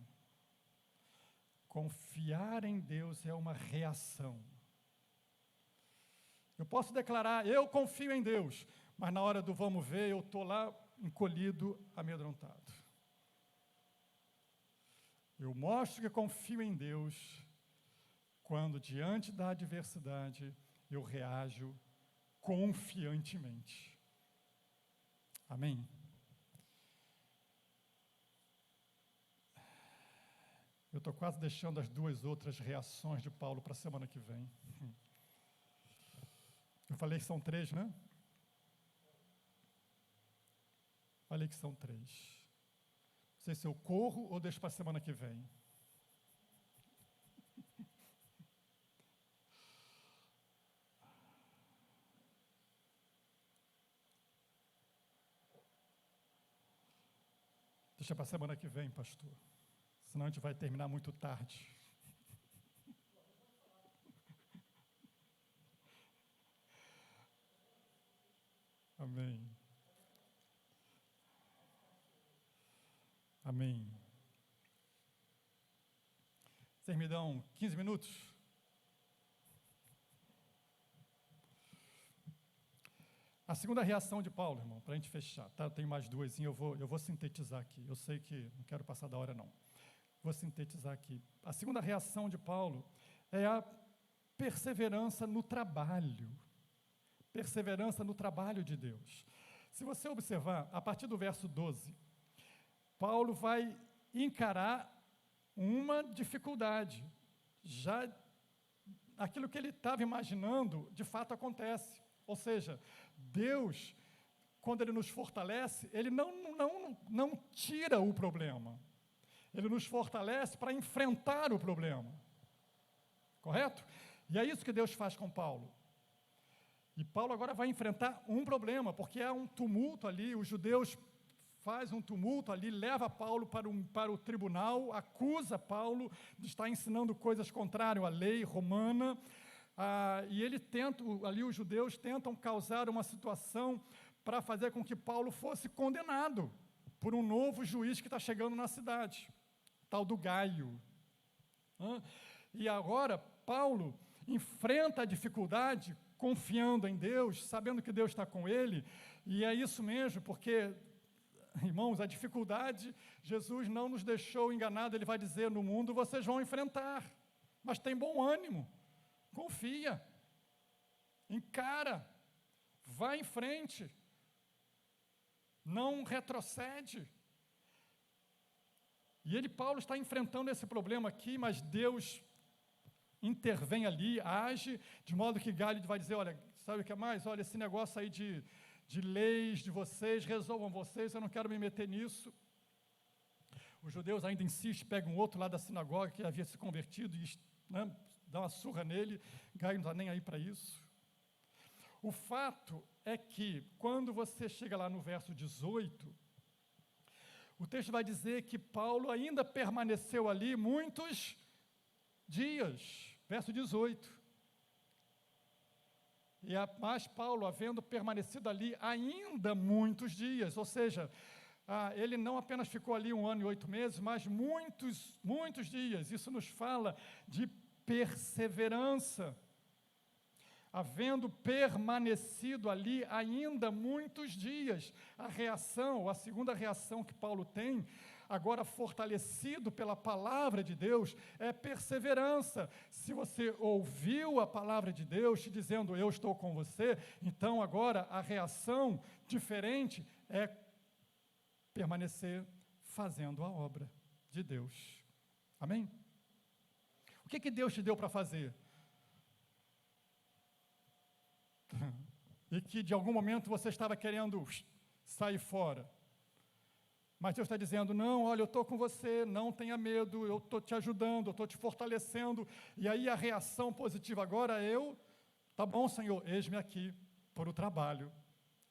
Confiar em Deus é uma reação. Eu posso declarar, eu confio em Deus, mas na hora do vamos ver, eu estou lá encolhido, amedrontado. Eu mostro que confio em Deus quando, diante da adversidade, eu reajo confiantemente. Amém? Eu estou quase deixando as duas outras reações de Paulo para a semana que vem. Eu falei que são 3, né? Falei que são 3. Não sei se eu corro ou deixo para a semana que vem. Deixa para a semana que vem, pastor. Senão a gente vai terminar muito tarde. Amém. Amém. Vocês me dão 15 minutos? A segunda reação de Paulo, irmão, para a gente fechar, tá? Eu tenho mais duas, eu vou sintetizar aqui. Eu sei que não quero passar da hora, não. Vou sintetizar aqui. A segunda reação de Paulo é a perseverança no trabalho. Perseverança no trabalho de Deus. Se você observar, a partir do verso 12, Paulo vai encarar uma dificuldade. Já aquilo que ele estava imaginando, de fato acontece. Ou seja, Deus, quando Ele nos fortalece, Ele não tira o problema. Ele nos fortalece para enfrentar o problema. Correto? E é isso que Deus faz com Paulo. E Paulo agora vai enfrentar um problema, porque há um tumulto ali, os judeus fazem um tumulto ali, leva Paulo para o tribunal, acusa Paulo de estar ensinando coisas contrárias à lei romana, e ali os judeus tentam causar uma situação para fazer com que Paulo fosse condenado por um novo juiz que está chegando na cidade, tal do Gaio. E agora Paulo enfrenta a dificuldade confiando em Deus, sabendo que Deus está com ele, e é isso mesmo, porque, irmãos, a dificuldade, Jesus não nos deixou enganado, Ele vai dizer, no mundo vocês vão enfrentar, mas tem bom ânimo, confia, encara, vai em frente, não retrocede. E Paulo está enfrentando esse problema aqui, mas Deus intervém ali, age, de modo que Gaio vai dizer, olha, sabe o que é mais? Olha, esse negócio aí de leis de vocês, resolvam vocês, eu não quero me meter nisso. Os judeus ainda insistem, pegam um outro lá da sinagoga que havia se convertido e dá uma surra nele, Gaio não está nem aí para isso. O fato é que, quando você chega lá no verso 18, o texto vai dizer que Paulo ainda permaneceu ali muitos dias, verso 18. Mas Paulo, havendo permanecido ali ainda muitos dias, ou seja, ele não apenas ficou ali 1 ano e 8 meses, mas muitos dias. Isso nos fala de perseverança. Havendo permanecido ali ainda muitos dias, a segunda reação que Paulo tem, agora fortalecido pela palavra de Deus, é perseverança. Se você ouviu a palavra de Deus te dizendo, eu estou com você, então agora a reação diferente é permanecer fazendo a obra de Deus. Amém? O que Deus te deu para fazer? E que de algum momento você estava querendo sair fora. Mas Deus está dizendo, não, olha, eu estou com você, não tenha medo, eu estou te ajudando, eu estou te fortalecendo. E aí a reação positiva agora é tá bom, Senhor, eis-me aqui por o trabalho.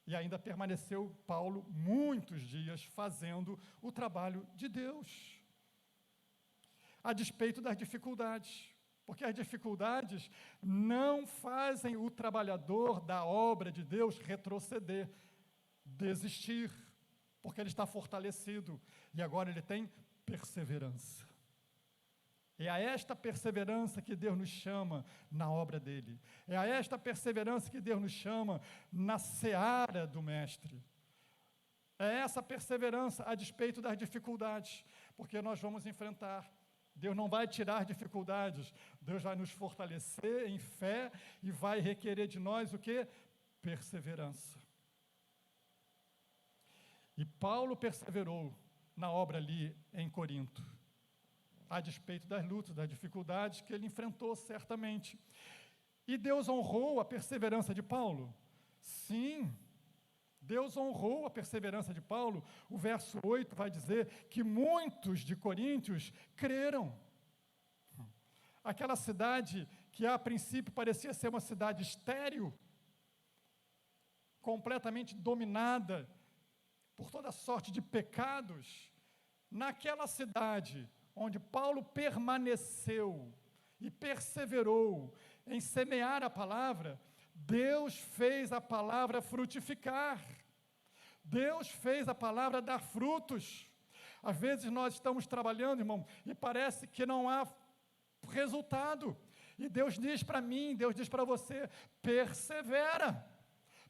E ainda permaneceu Paulo muitos dias fazendo o trabalho de Deus. A despeito das dificuldades. Porque as dificuldades não fazem o trabalhador da obra de Deus retroceder, desistir, porque ele está fortalecido e agora ele tem perseverança. É a esta perseverança que Deus nos chama na obra dele. É a esta perseverança que Deus nos chama na seara do Mestre. É essa perseverança a despeito das dificuldades, porque nós vamos enfrentar. Deus não vai tirar dificuldades, Deus vai nos fortalecer em fé e vai requerer de nós o quê? Perseverança. E Paulo perseverou na obra ali em Corinto, a despeito das lutas, das dificuldades que ele enfrentou certamente. E Deus honrou a perseverança de Paulo? Sim, Deus honrou a perseverança de Paulo. O verso 8 vai dizer que muitos de Coríntios creram. Aquela cidade que a princípio parecia ser uma cidade estéril, completamente dominada por toda sorte de pecados, naquela cidade onde Paulo permaneceu e perseverou em semear a palavra, Deus fez a palavra frutificar. Deus fez a palavra dar frutos. Às vezes nós estamos trabalhando, irmão, e parece que não há resultado. E Deus diz para mim, Deus diz para você, persevera.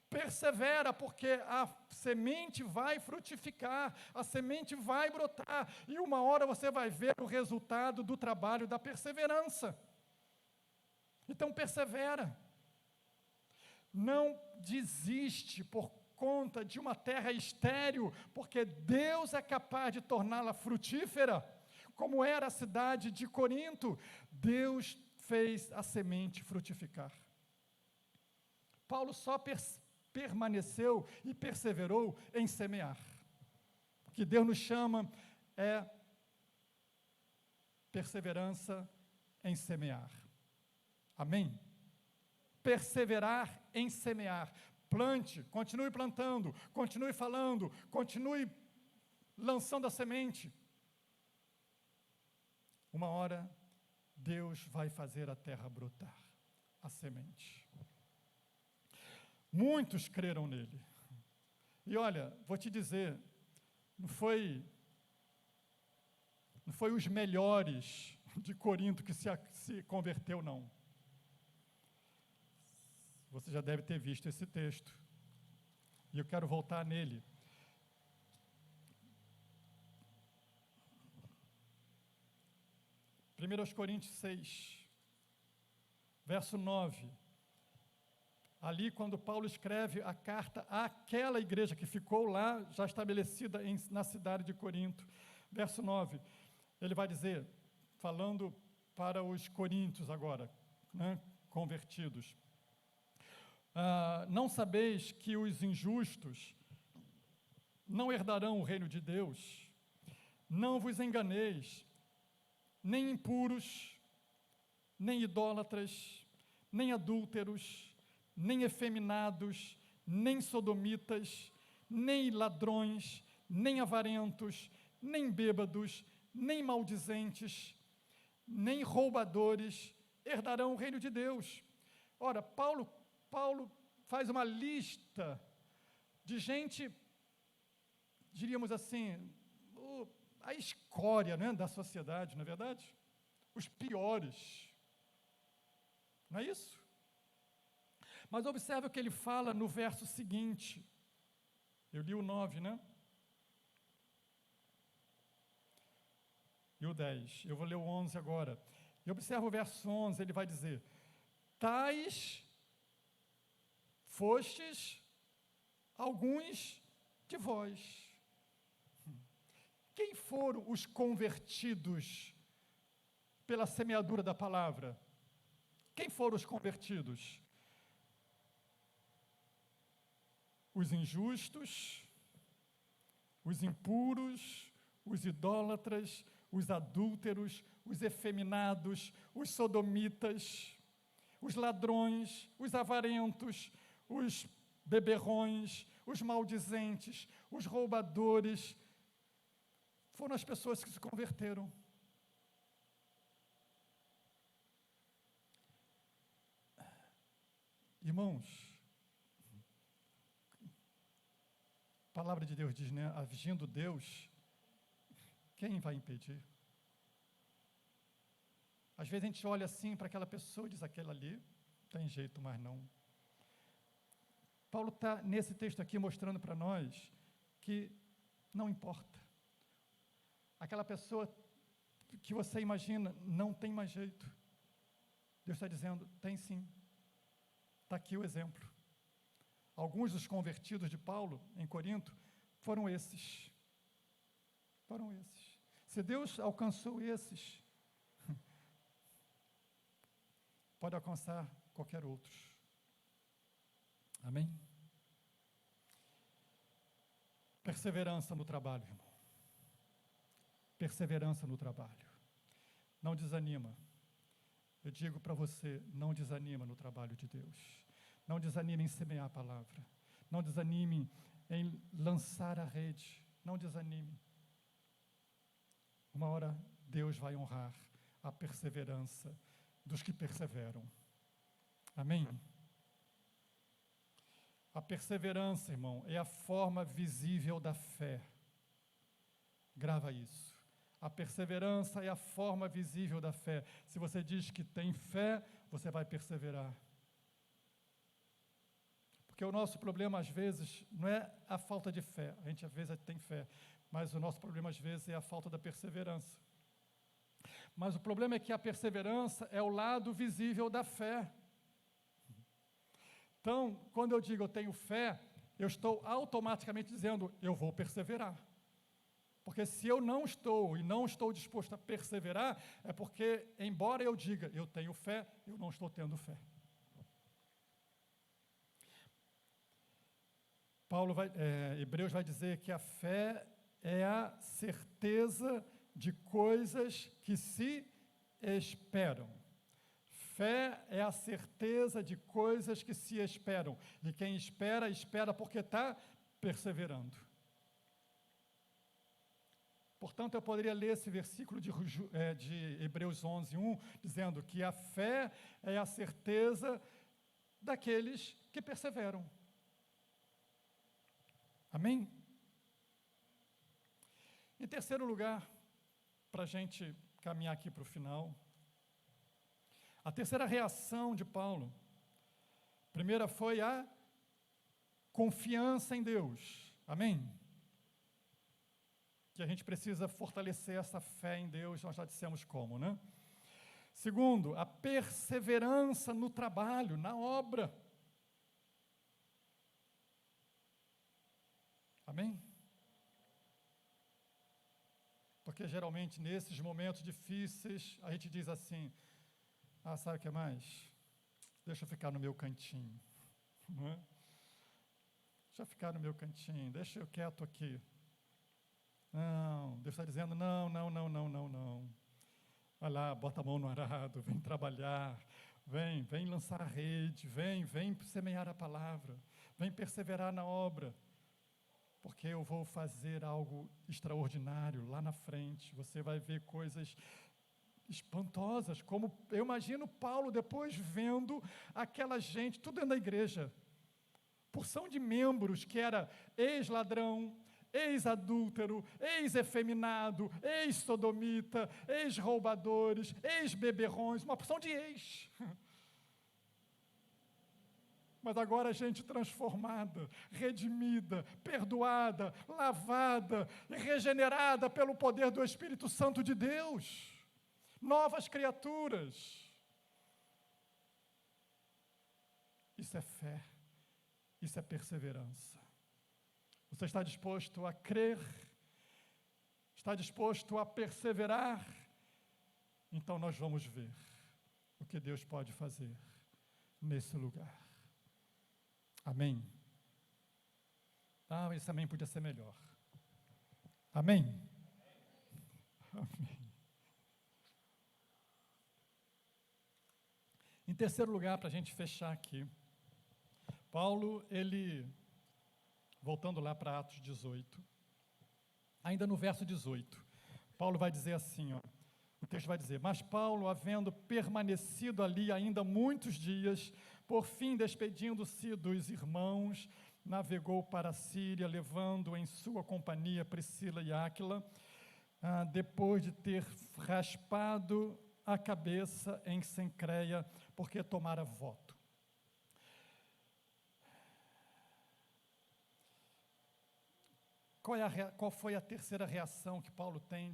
Persevera, porque a semente vai frutificar, a semente vai brotar, e uma hora você vai ver o resultado do trabalho da perseverança. Então persevera. Não desiste por conta de uma terra estéril, porque Deus é capaz de torná-la frutífera, como era a cidade de Corinto. Deus fez a semente frutificar. Paulo só permaneceu e perseverou em semear. O que Deus nos chama é perseverança em semear. Amém? Perseverar em semear. Plante, continue plantando, continue falando, continue lançando a semente. Uma hora, Deus vai fazer a terra brotar, a semente. Muitos creram nele. E olha, vou te dizer, não foi os melhores de Corinto que se converteu, não. Você já deve ter visto esse texto. E eu quero voltar nele. Primeiro Coríntios 6, verso 9. Ali, quando Paulo escreve a carta àquela igreja que ficou lá, já estabelecida na cidade de Corinto. Verso 9, ele vai dizer, falando para os coríntios agora, né, convertidos. Não sabeis que os injustos não herdarão o reino de Deus? Não vos enganeis, nem impuros, nem idólatras, nem adúlteros, nem efeminados, nem sodomitas, nem ladrões, nem avarentos, nem bêbados, nem maldizentes, nem roubadores herdarão o reino de Deus. Ora, Paulo faz uma lista de gente, diríamos assim, a escória, né, da sociedade, não é verdade? Os piores. Não é isso? Mas observe o que ele fala no verso seguinte. Eu li o 9, né? e o 10. Eu vou ler o 11 agora. E observa o verso 11, ele vai dizer: tais fostes alguns de vós. Quem foram os convertidos pela semeadura da palavra? Quem foram os convertidos? Os injustos, os impuros, os idólatras, os adúlteros, os efeminados, os sodomitas, os ladrões, os avarentos, os beberrões, os maldizentes, os roubadores. Foram as pessoas que se converteram. Irmãos, a palavra de Deus diz, né? Agindo Deus, quem vai impedir? Às vezes a gente olha assim para aquela pessoa e diz: aquela ali, não tem jeito mais não. Paulo está nesse texto aqui mostrando para nós que não importa. Aquela pessoa que você imagina não tem mais jeito. Deus está dizendo: tem sim. Está aqui o exemplo. Alguns dos convertidos de Paulo em Corinto foram esses. Foram esses. Se Deus alcançou esses, pode alcançar qualquer outro. Amém? Perseverança no trabalho, irmão. Perseverança no trabalho. Não desanima. Eu digo para você, não desanima no trabalho de Deus. Não desanime em semear a palavra. Não desanime em lançar a rede. Não desanime. Uma hora Deus vai honrar a perseverança dos que perseveram. Amém? A perseverança, irmão, é a forma visível da fé. Grava isso. A perseverança é a forma visível da fé. Se você diz que tem fé, você vai perseverar. Porque o nosso problema, às vezes, não é a falta de fé. A gente, às vezes, tem fé. Mas o nosso problema, às vezes, é a falta da perseverança. Mas o problema é que a perseverança é o lado visível da fé. Então, quando eu digo eu tenho fé, eu estou automaticamente dizendo: eu vou perseverar. Porque se eu não estou e não estou disposto a perseverar, é porque, embora eu diga eu tenho fé, eu não estou tendo fé. Hebreus vai dizer que a fé é a certeza de coisas que se esperam. Fé é a certeza de coisas que se esperam. E quem espera, espera porque está perseverando. Portanto, eu poderia ler esse versículo de Hebreus 11:1, dizendo que a fé é a certeza daqueles que perseveram. Amém? Em terceiro lugar, para a gente caminhar aqui para o final, a terceira reação de Paulo, a primeira foi a confiança em Deus. Amém? Que a gente precisa fortalecer essa fé em Deus, nós já dissemos como, né? Segundo, a perseverança no trabalho, na obra. Amém? Porque geralmente nesses momentos difíceis a gente diz assim: sabe o que mais? Deixa eu ficar no meu cantinho. Não é? Deixa eu ficar no meu cantinho, deixa eu quieto aqui. Não, Deus está dizendo: não. Vai lá, bota a mão no arado, vem trabalhar, vem lançar a rede, vem semear a palavra, vem perseverar na obra, porque eu vou fazer algo extraordinário lá na frente. Você vai ver coisas espantosas, como eu imagino Paulo depois vendo aquela gente, tudo dentro da igreja, porção de membros que era ex-ladrão, ex-adúltero, ex-efeminado, ex-sodomita, ex-roubadores, ex-beberrões, uma porção de ex. mas agora gente transformada, redimida, perdoada, lavada e regenerada pelo poder do Espírito Santo de Deus. Novas criaturas. Isso é fé, isso é perseverança. Você está disposto a crer? Está disposto a perseverar? Então nós vamos ver o que Deus pode fazer nesse lugar. Amém? Ah, esse amém podia ser melhor. Amém? Amém. Em terceiro lugar, para a gente fechar aqui, Paulo, voltando lá para Atos 18, ainda no verso 18, Paulo vai dizer assim, o texto vai dizer: mas Paulo, havendo permanecido ali ainda muitos dias, por fim, despedindo-se dos irmãos, navegou para a Síria, levando em sua companhia Priscila e Áquila, depois de ter raspado a cabeça em Cencreia, porque tomara voto. Qual foi a terceira reação que Paulo tem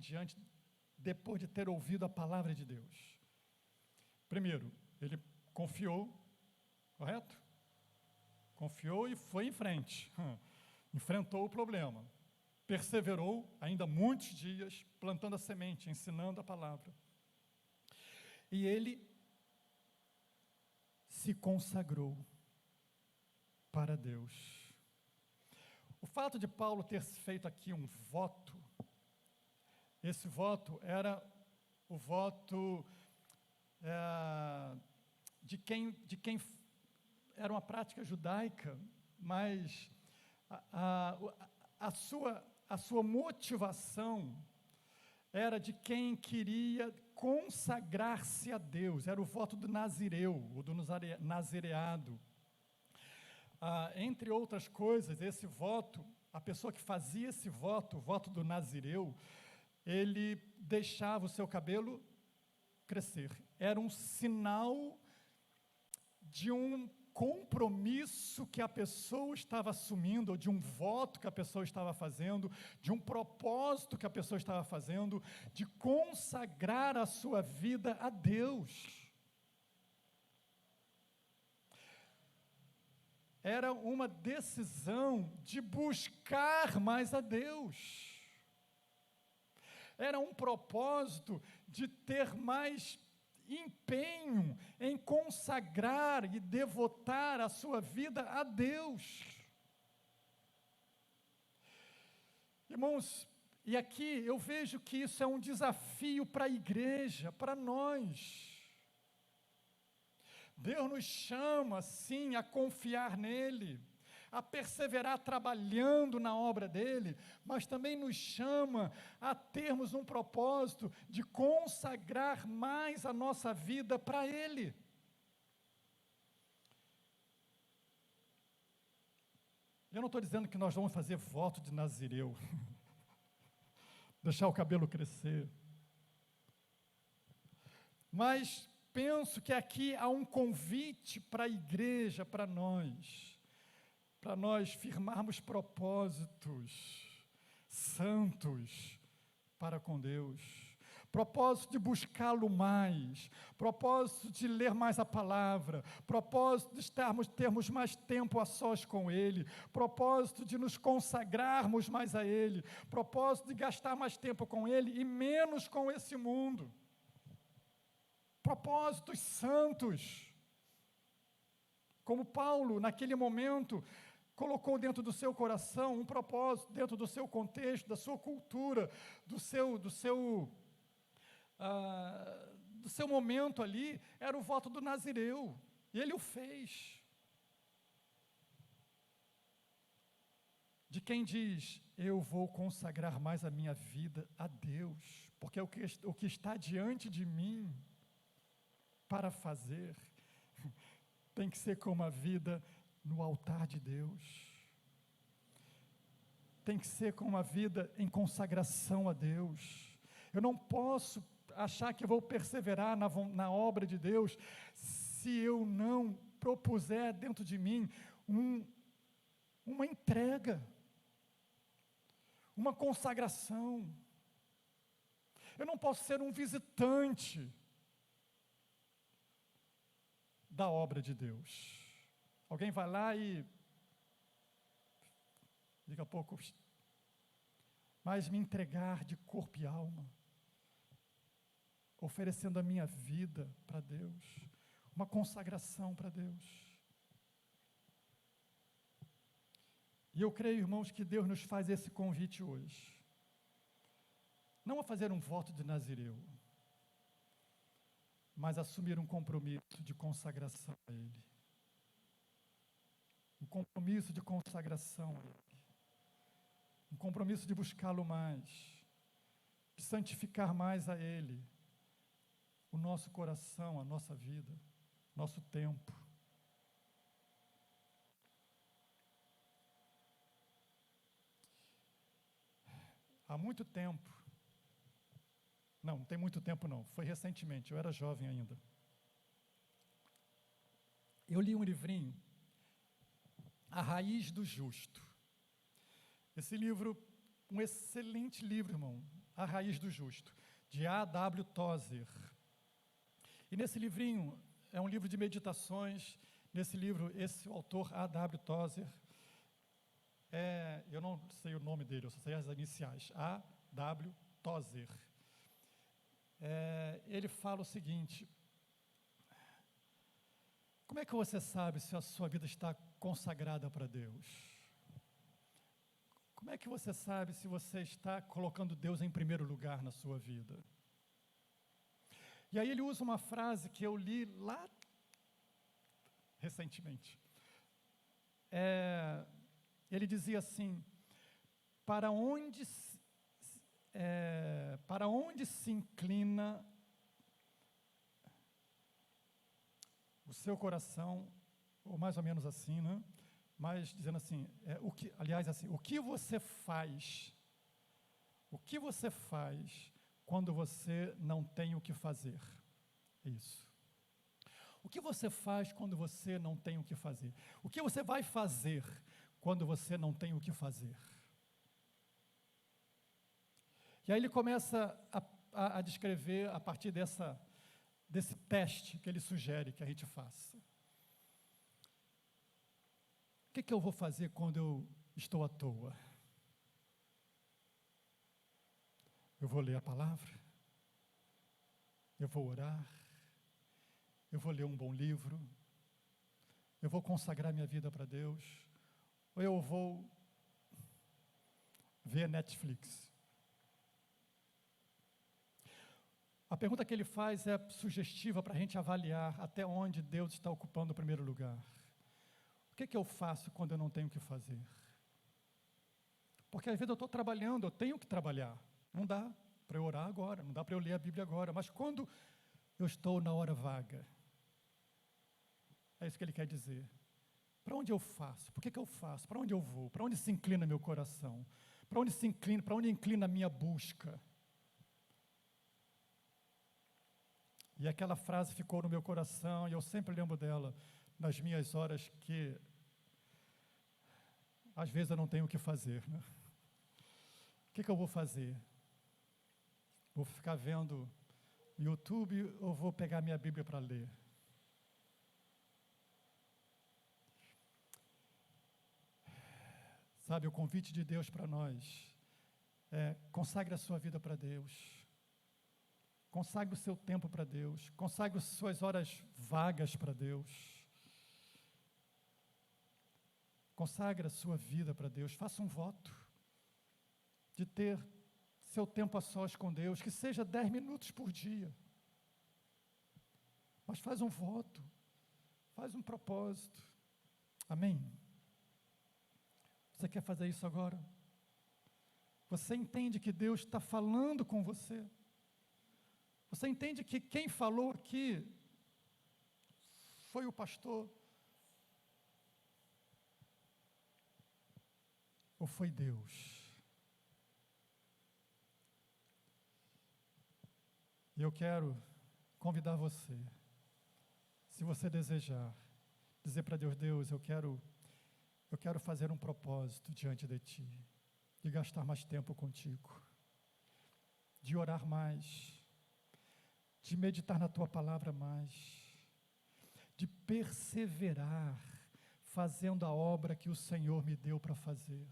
depois de ter ouvido a palavra de Deus? Primeiro, ele confiou, correto? Confiou e foi em frente, enfrentou o problema, perseverou ainda muitos dias, plantando a semente, ensinando a palavra. E ele se consagrou para Deus. O fato de Paulo ter feito aqui um voto, esse voto era o voto de quem era uma prática judaica, mas a sua motivação era de quem queria consagrar-se a Deus, era o voto do nazireu, ou do nazireado. Entre outras coisas, esse voto, a pessoa que fazia esse voto, o voto do nazireu, ele deixava o seu cabelo crescer. Era um sinal de um compromisso que a pessoa estava assumindo, ou de um voto que a pessoa estava fazendo, de um propósito que a pessoa estava fazendo, de consagrar a sua vida a Deus. Era uma decisão de buscar mais a Deus. Era um propósito de ter mais empenho em consagrar e devotar a sua vida a Deus. Irmãos, e aqui eu vejo que isso é um desafio para a igreja, para nós. Deus nos chama, sim, a confiar nele, a perseverar trabalhando na obra dele, mas também nos chama a termos um propósito de consagrar mais a nossa vida para ele. Eu não estou dizendo que nós vamos fazer voto de nazireu, deixar o cabelo crescer, mas penso que aqui há um convite para a igreja, para nós firmarmos propósitos santos para com Deus, propósito de buscá-lo mais, propósito de ler mais a palavra, propósito de termos mais tempo a sós com Ele, propósito de nos consagrarmos mais a Ele, propósito de gastar mais tempo com Ele e menos com esse mundo. Propósitos santos, como Paulo, naquele momento, colocou dentro do seu coração um propósito, dentro do seu contexto, da sua cultura, do seu momento ali, era o voto do nazireu, e ele o fez. De quem diz: eu vou consagrar mais a minha vida a Deus, porque o que está diante de mim para fazer tem que ser como a vida no altar de Deus, tem que ser como a vida em consagração a Deus. Eu não posso achar que vou perseverar na obra de Deus se eu não propuser dentro de mim uma entrega, uma consagração. Eu não posso ser um visitante da obra de Deus. Alguém vai lá e, daqui a pouco, mas me entregar de corpo e alma, oferecendo a minha vida para Deus, uma consagração para Deus. E eu creio, irmãos, que Deus nos faz esse convite hoje. Não a fazer um voto de Nazireu, mas assumir um compromisso de consagração a Ele. Um compromisso de consagração a Ele. Um compromisso de buscá-lo mais, de santificar mais a Ele, o nosso coração, a nossa vida, nosso tempo. Há muito tempo, não tem muito tempo não, foi recentemente, eu era jovem ainda. Eu li um livrinho, A Raiz do Justo. Esse livro, um excelente livro, irmão, A Raiz do Justo, de A.W. Tozer. E nesse livrinho, é um livro de meditações, nesse livro, esse autor, A.W. Tozer, eu não sei o nome dele, eu só sei as iniciais, A.W. Tozer. Ele fala o seguinte: como é que você sabe se a sua vida está consagrada para Deus? Como é que você sabe se você está colocando Deus em primeiro lugar na sua vida? E aí ele usa uma frase que eu li lá recentemente. Ele dizia assim: para onde se inclina o seu coração, ou mais ou menos assim, né? Mas dizendo assim, o que você faz quando você não tem o que fazer? Isso. O que você faz quando você não tem o que fazer? O que você vai fazer quando você não tem o que fazer? E aí ele começa a descrever, a partir desse teste que ele sugere que a gente faça. O que eu vou fazer quando eu estou à toa? Eu vou ler a palavra? Eu vou orar? Eu vou ler um bom livro? Eu vou consagrar minha vida para Deus? Ou eu vou ver Netflix? A pergunta que ele faz é sugestiva para a gente avaliar até onde Deus está ocupando o primeiro lugar. O que eu faço quando eu não tenho o que fazer? Porque às vezes eu estou trabalhando, eu tenho que trabalhar. Não dá para eu orar agora, não dá para eu ler a Bíblia agora. Mas quando eu estou na hora vaga, é isso que ele quer dizer. Para onde eu faço? Por que eu faço? Para onde eu vou? Para onde se inclina meu coração? Para onde inclina a minha busca? E aquela frase ficou no meu coração, e eu sempre lembro dela nas minhas horas que, às vezes, eu não tenho o que fazer, né? O que eu vou fazer? Vou ficar vendo YouTube ou vou pegar minha Bíblia para ler? Sabe, o convite de Deus para nós é: consagre a sua vida para Deus. Consagre o seu tempo para Deus. Consagre as suas horas vagas para Deus. Consagre a sua vida para Deus. Faça um voto de ter seu tempo a sós com Deus, que seja 10 minutos por dia. Mas faz um voto, faz um propósito. Amém? Você quer fazer isso agora? Você entende que Deus está falando com você? Você entende que quem falou aqui foi o pastor? Ou foi Deus? E eu quero convidar você, se você desejar, dizer para Deus: Deus, eu quero fazer um propósito diante de Ti, de gastar mais tempo contigo, de orar mais, de meditar na Tua palavra mais, de perseverar fazendo a obra que o Senhor me deu para fazer,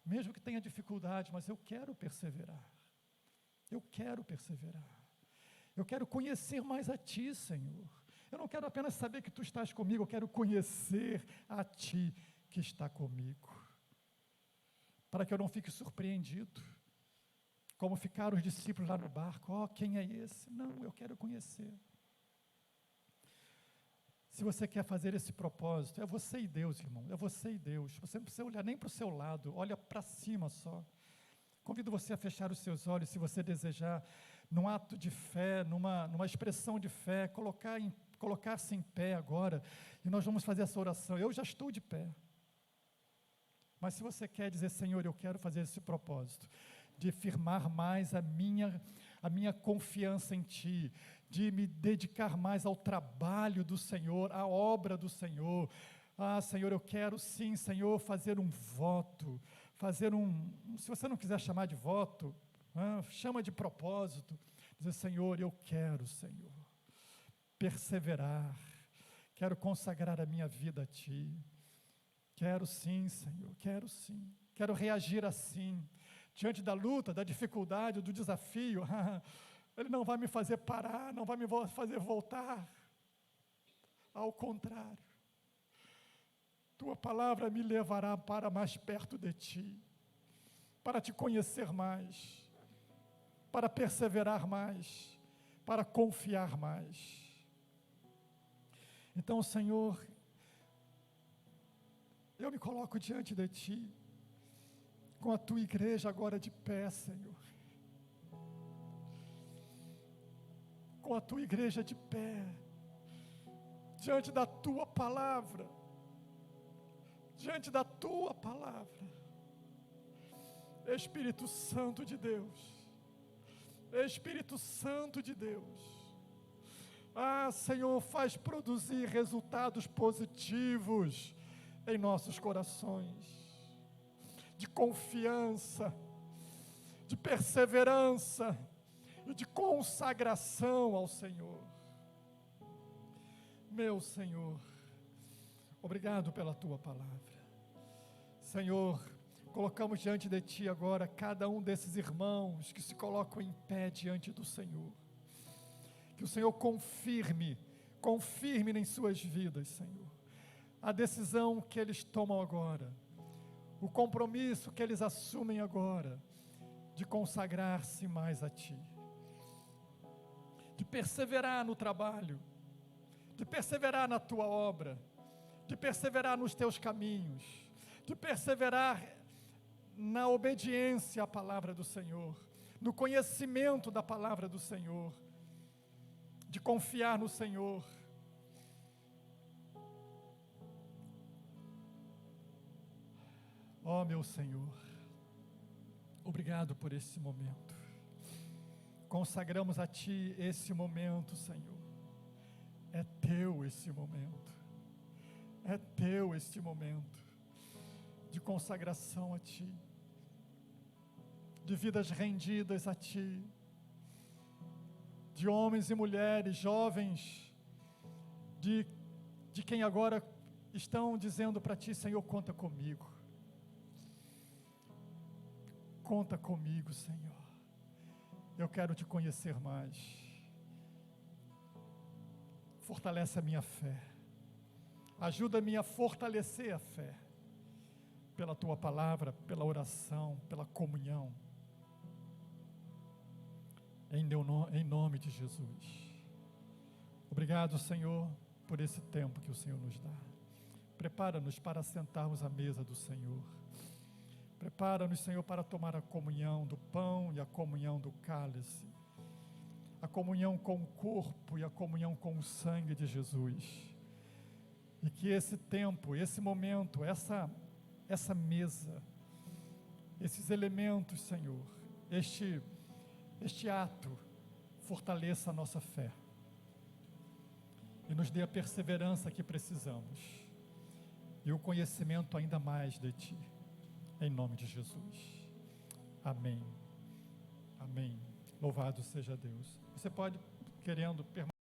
mesmo que tenha dificuldade, mas eu quero perseverar, eu quero conhecer mais a Ti, Senhor. Eu não quero apenas saber que Tu estás comigo, eu quero conhecer a Ti que está comigo, para que eu não fique surpreendido, como ficaram os discípulos lá no barco. Quem é esse? Não, eu quero conhecer. Se você quer fazer esse propósito, é você e Deus, irmão, é você e Deus. Você não precisa olhar nem para o seu lado, olha para cima só. Convido você a fechar os seus olhos, se você desejar, num ato de fé, numa expressão de fé, colocar-se em pé agora, e nós vamos fazer essa oração. Eu já estou de pé. Mas se você quer dizer: Senhor, eu quero fazer esse propósito, de firmar mais a minha confiança em Ti, de me dedicar mais ao trabalho do Senhor, à obra do Senhor. Senhor, eu quero sim, Senhor, fazer um voto, se você não quiser chamar de voto, chama de propósito, dizer: Senhor, eu quero, Senhor, perseverar, quero consagrar a minha vida a Ti. Quero sim, Senhor, quero sim. Quero reagir assim, diante da luta, da dificuldade, do desafio. Ele não vai me fazer parar, não vai me fazer voltar. Ao contrário, Tua palavra me levará para mais perto de Ti, para Te conhecer mais, para perseverar mais, para confiar mais. Então, Senhor, eu me coloco diante de Ti, com a Tua igreja agora de pé, Senhor. Com a Tua igreja de pé, diante da Tua palavra, Espírito Santo de Deus, Senhor, faz produzir resultados positivos em nossos corações, de confiança, de perseverança e de consagração ao Senhor. Meu Senhor, obrigado pela Tua palavra. Senhor, colocamos diante de Ti agora cada um desses irmãos que se colocam em pé diante do Senhor. Que o Senhor confirme em suas vidas, Senhor, a decisão que eles tomam agora, o compromisso que eles assumem agora, de consagrar-se mais a Ti, de perseverar no trabalho, de perseverar na Tua obra, de perseverar nos Teus caminhos, de perseverar na obediência à palavra do Senhor, no conhecimento da palavra do Senhor, de confiar no Senhor. Meu Senhor, obrigado por esse momento. Consagramos a Ti esse momento, Senhor. É Teu esse momento. É Teu este momento de consagração a Ti, de vidas rendidas a Ti, de homens e mulheres, jovens, de quem agora estão dizendo para Ti: Senhor, conta comigo. Conta comigo, Senhor. Eu quero Te conhecer mais. Fortalece a minha fé. Ajuda-me a fortalecer a fé, pela Tua palavra, pela oração, pela comunhão. Em nome de Jesus. Obrigado, Senhor, por esse tempo que o Senhor nos dá. Prepara-nos para sentarmos à mesa do Senhor. Prepara-nos, Senhor, para tomar a comunhão do pão e a comunhão do cálice, a comunhão com o corpo e a comunhão com o sangue de Jesus. E que esse tempo, esse momento, essa mesa, esses elementos, Senhor, este ato, fortaleça a nossa fé. e nos dê a perseverança que precisamos e o conhecimento ainda mais de Ti, em nome de Jesus. Amém. Amém. Louvado seja Deus. Você pode, querendo permanecer